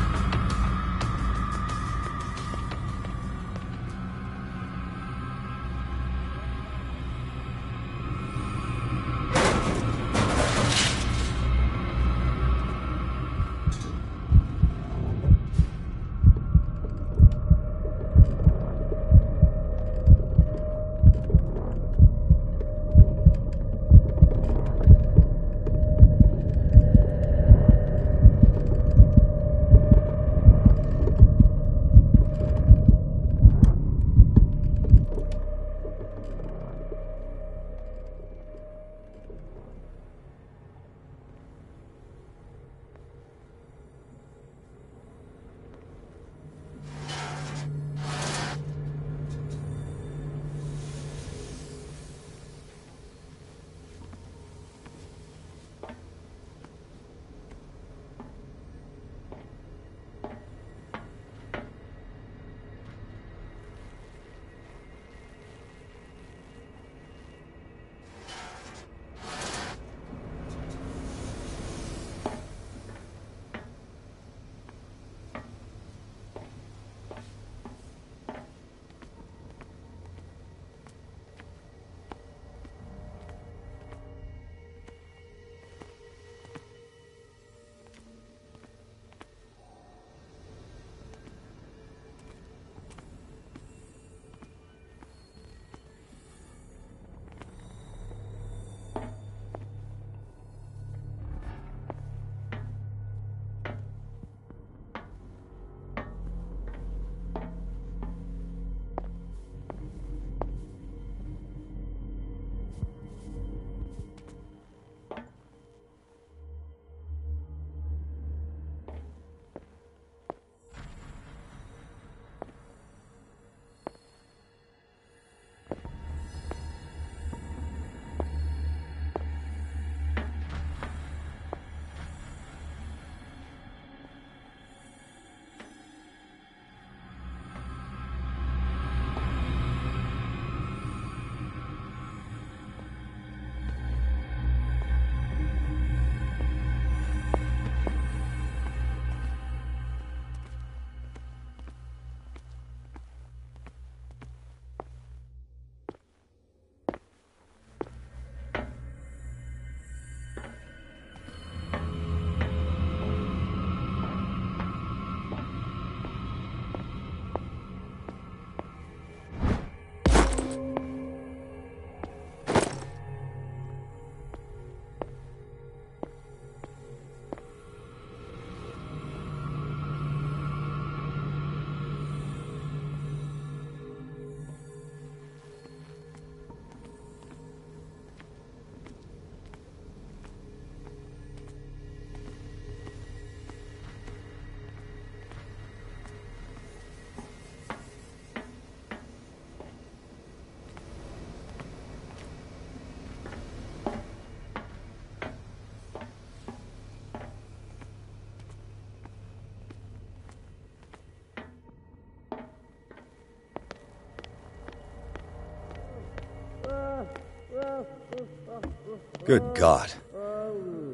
Good God.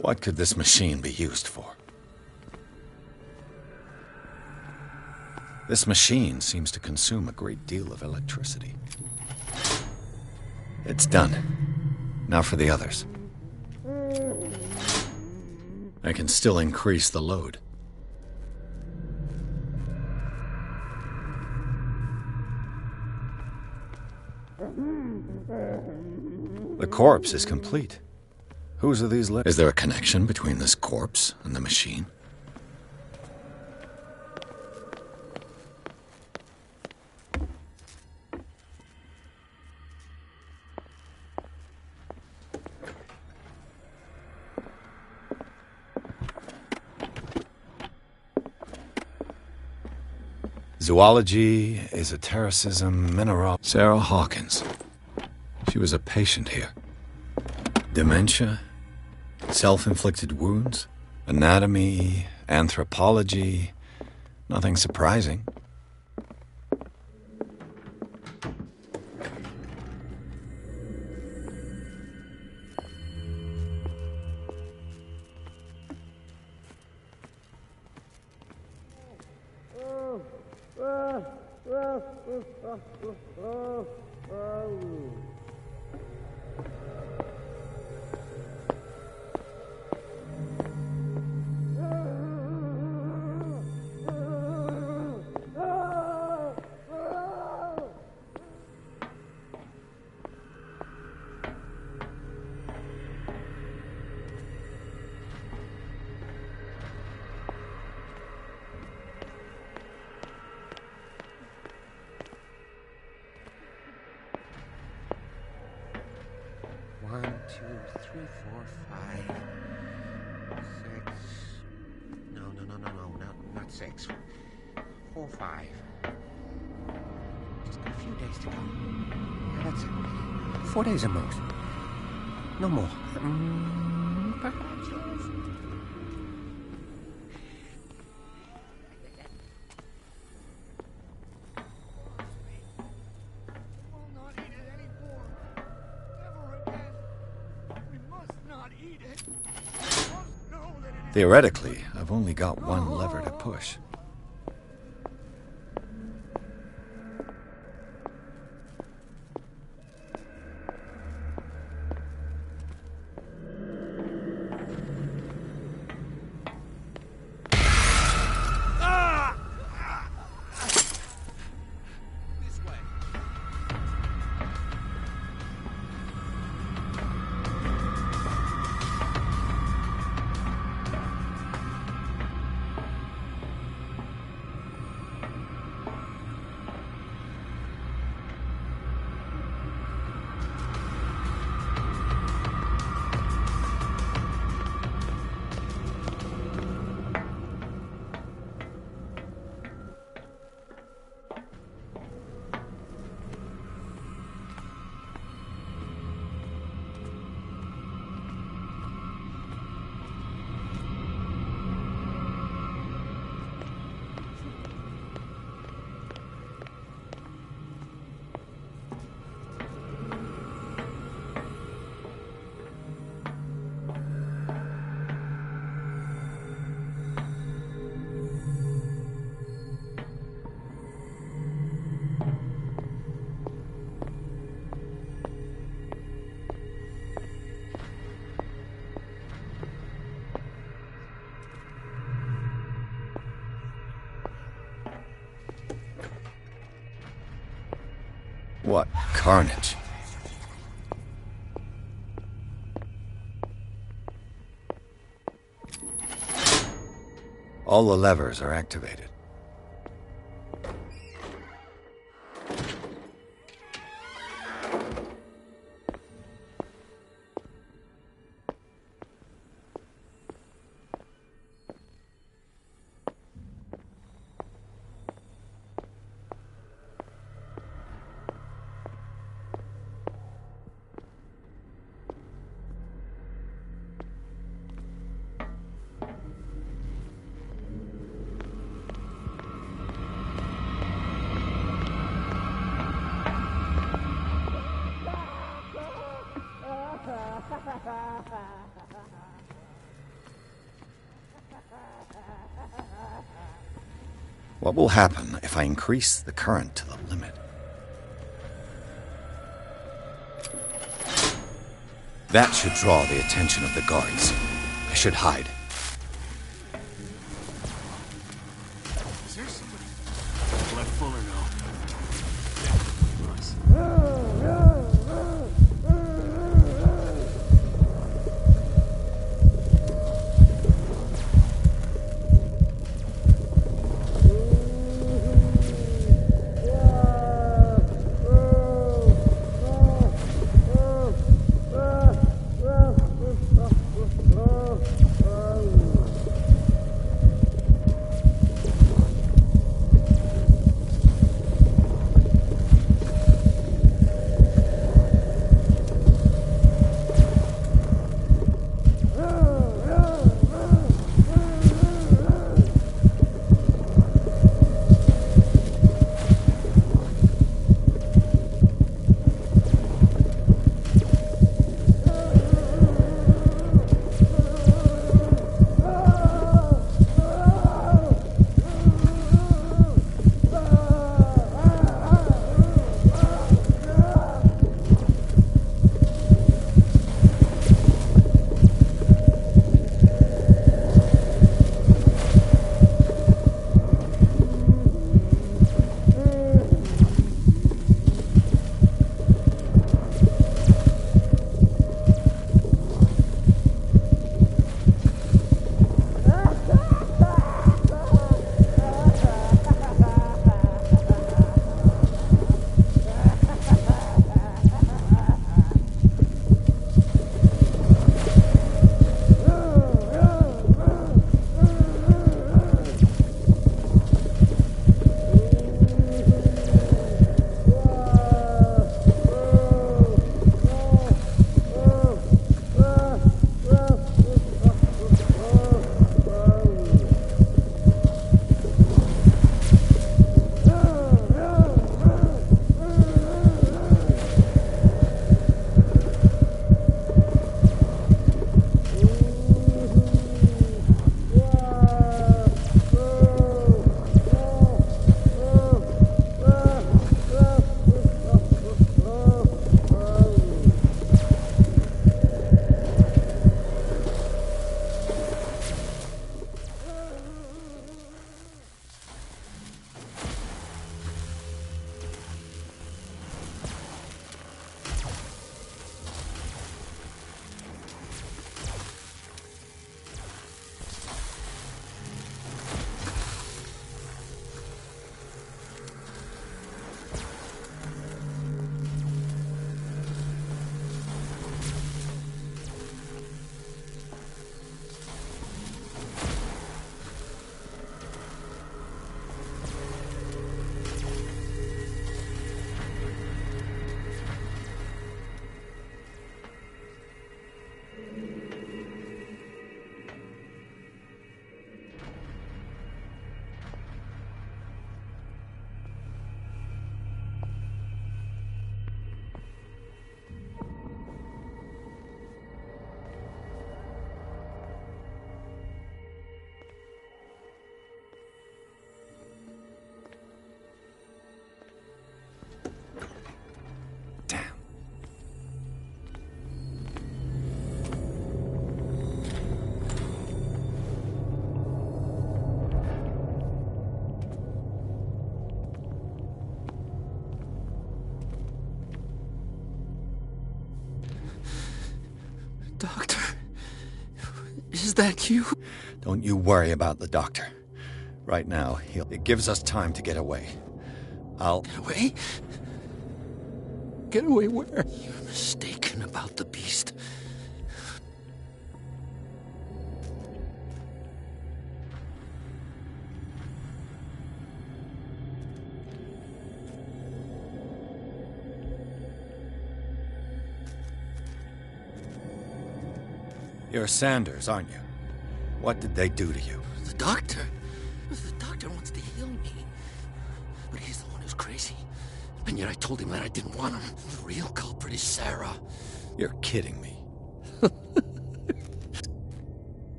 What could this machine be used for? This machine seems to consume a great deal of electricity. It's done. Now for the others. I can still increase the load. The corpse is complete. Whose are these legs? Is there a connection between this corpse and the machine? Zoology, esotericism, mineral... Sarah Hawkins. She was a patient here. Dementia, self-inflicted wounds, anatomy, anthropology, nothing surprising. Not 6. 4, 5. Just got a few days to go. Yeah, that's it. 4 days at most. No more. Perhaps less. Theoretically, I've only got one lever to push. What carnage. All the levers are activated. What will happen if I increase the current to the limit? That should draw the attention of the guards. I should hide. Is there somebody? Let Fuller know. Doctor, is that you? Don't you worry about the doctor. Right now, it gives us time to get away. Get away? Get away where? You're mistaken about the beast. You're Sanders, aren't you? What did they do to you? The doctor? The doctor wants to heal me. But he's the one who's crazy. And yet I told him that I didn't want him. The real culprit is Sarah. You're kidding me.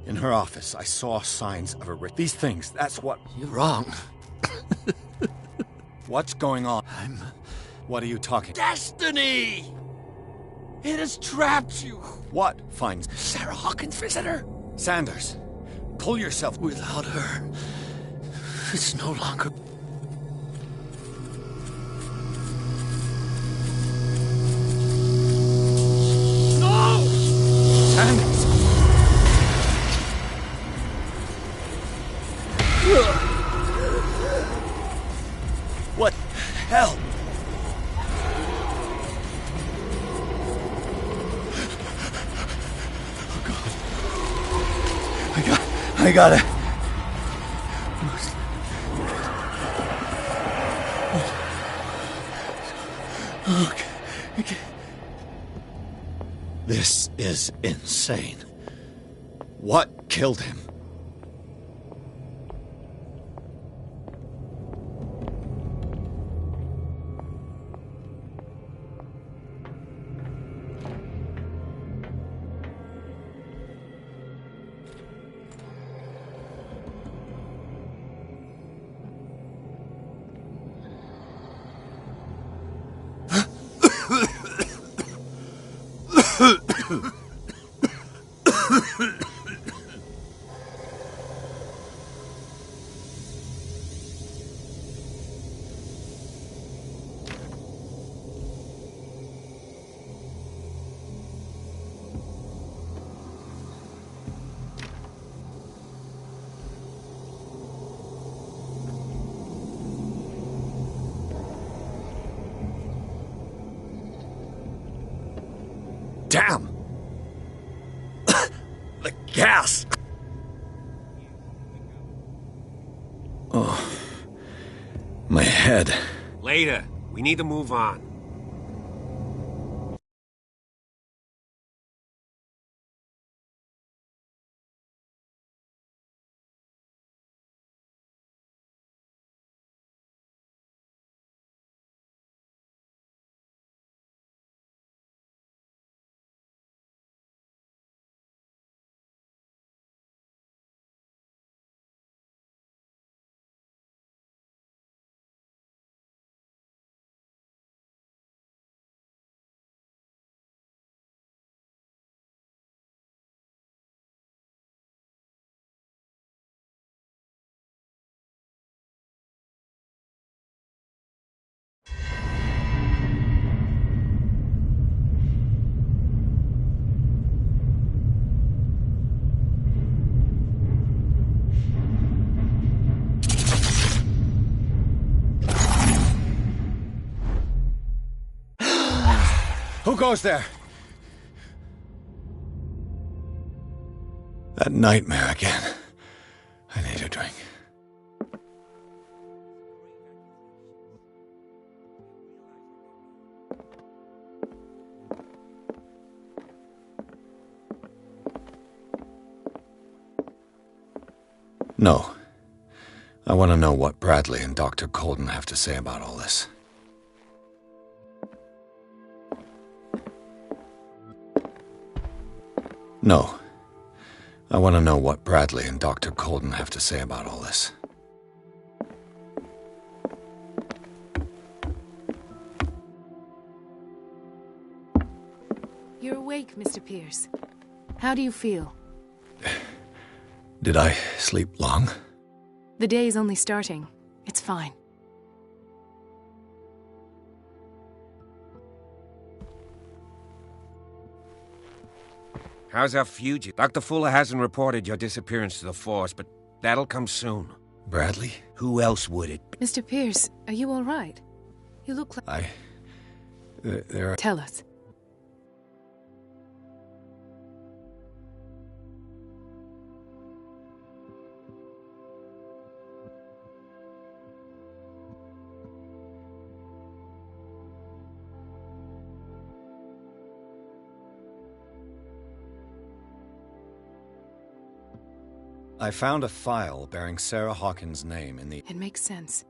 In her office, I saw signs of a ritual. These things, that's what... You're wrong. What's going on? What are you talking... Destiny! It has trapped you. What finds... Sarah Hawkins' visitor. Sanders, pull yourself... Without her, it's no longer... No! Sanders! What hell? I got it. Okay. This is insane. What killed him? Damn! The gas! Oh. My head. Later. We need to move on. Who goes there? That nightmare again. I need a drink. No. I want to know what Bradley and Dr. Colden have to say about all this. No. I want to know what Bradley and Dr. Colden have to say about all this. You're awake, Mr. Pierce. How do you feel? Did I sleep long? The day is only starting. It's fine. How's our fugitive? Dr. Fuller hasn't reported your disappearance to the force, but that'll come soon. Bradley? Who else would it be? Mr. Pierce, are you all right? You look like... There are... Tell us. I found a file bearing Sarah Hawkins' name in the... It makes sense.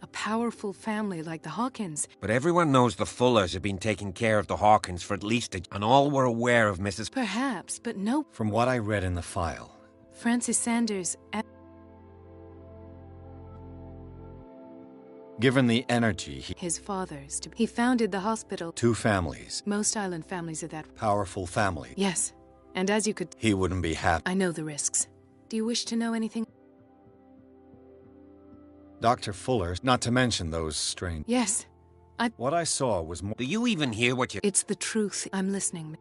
A powerful family like the Hawkins. But everyone knows the Fullers have been taking care of the Hawkins for at least and all were aware of Mrs. Perhaps, but no. From what I read in the file. Francis Sanders... Given the energy His father's. He founded the hospital. 2 families. Most island families are that. Powerful family. Yes. And as you could... He wouldn't be happy. I know the risks. Do you wish to know anything? Dr. Fuller, not to mention those strange... Yes. What I saw was more... Do you even hear what you... It's the truth. I'm listening.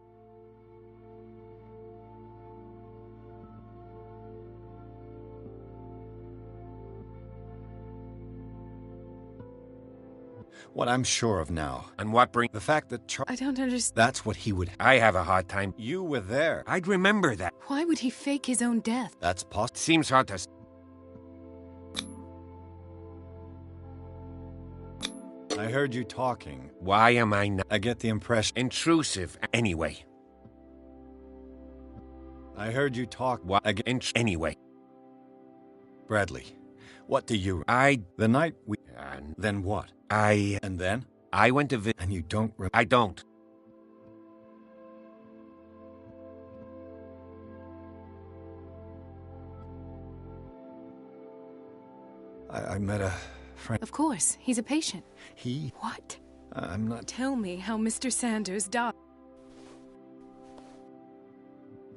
What I'm sure of now. And what bring... The fact that I don't understand. That's what he would... I have a hard time. You were there. I'd remember that. Why would he fake his own death? That's possible. Seems hard to... I heard you talking. Why am I not... I get the impression... Intrusive, anyway. I heard you talk... What? Anyway. Bradley, what do you... The night we... Then what? And then? I went to visit... And you don't... I don't. I met a friend... Of course, he's a patient. He... What? I'm not... Tell me how Mr. Sanders died.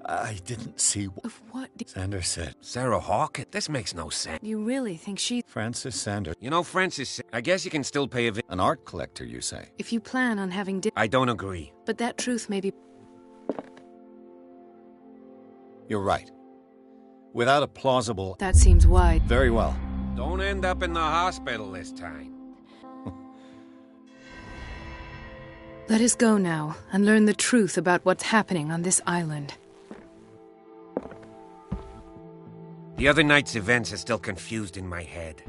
I didn't see... Of what? Sanders said. Sarah Hawkins? This makes no sense. You really think she... Francis Sanders. You know, Francis, I guess you can still pay a An art collector, you say? If you plan on having... I don't agree. But that truth may be... You're right. Without a plausible... That seems wide. Very well. Don't end up in the hospital this time. Let us go now and learn the truth about what's happening on this island. The other night's events are still confused in my head.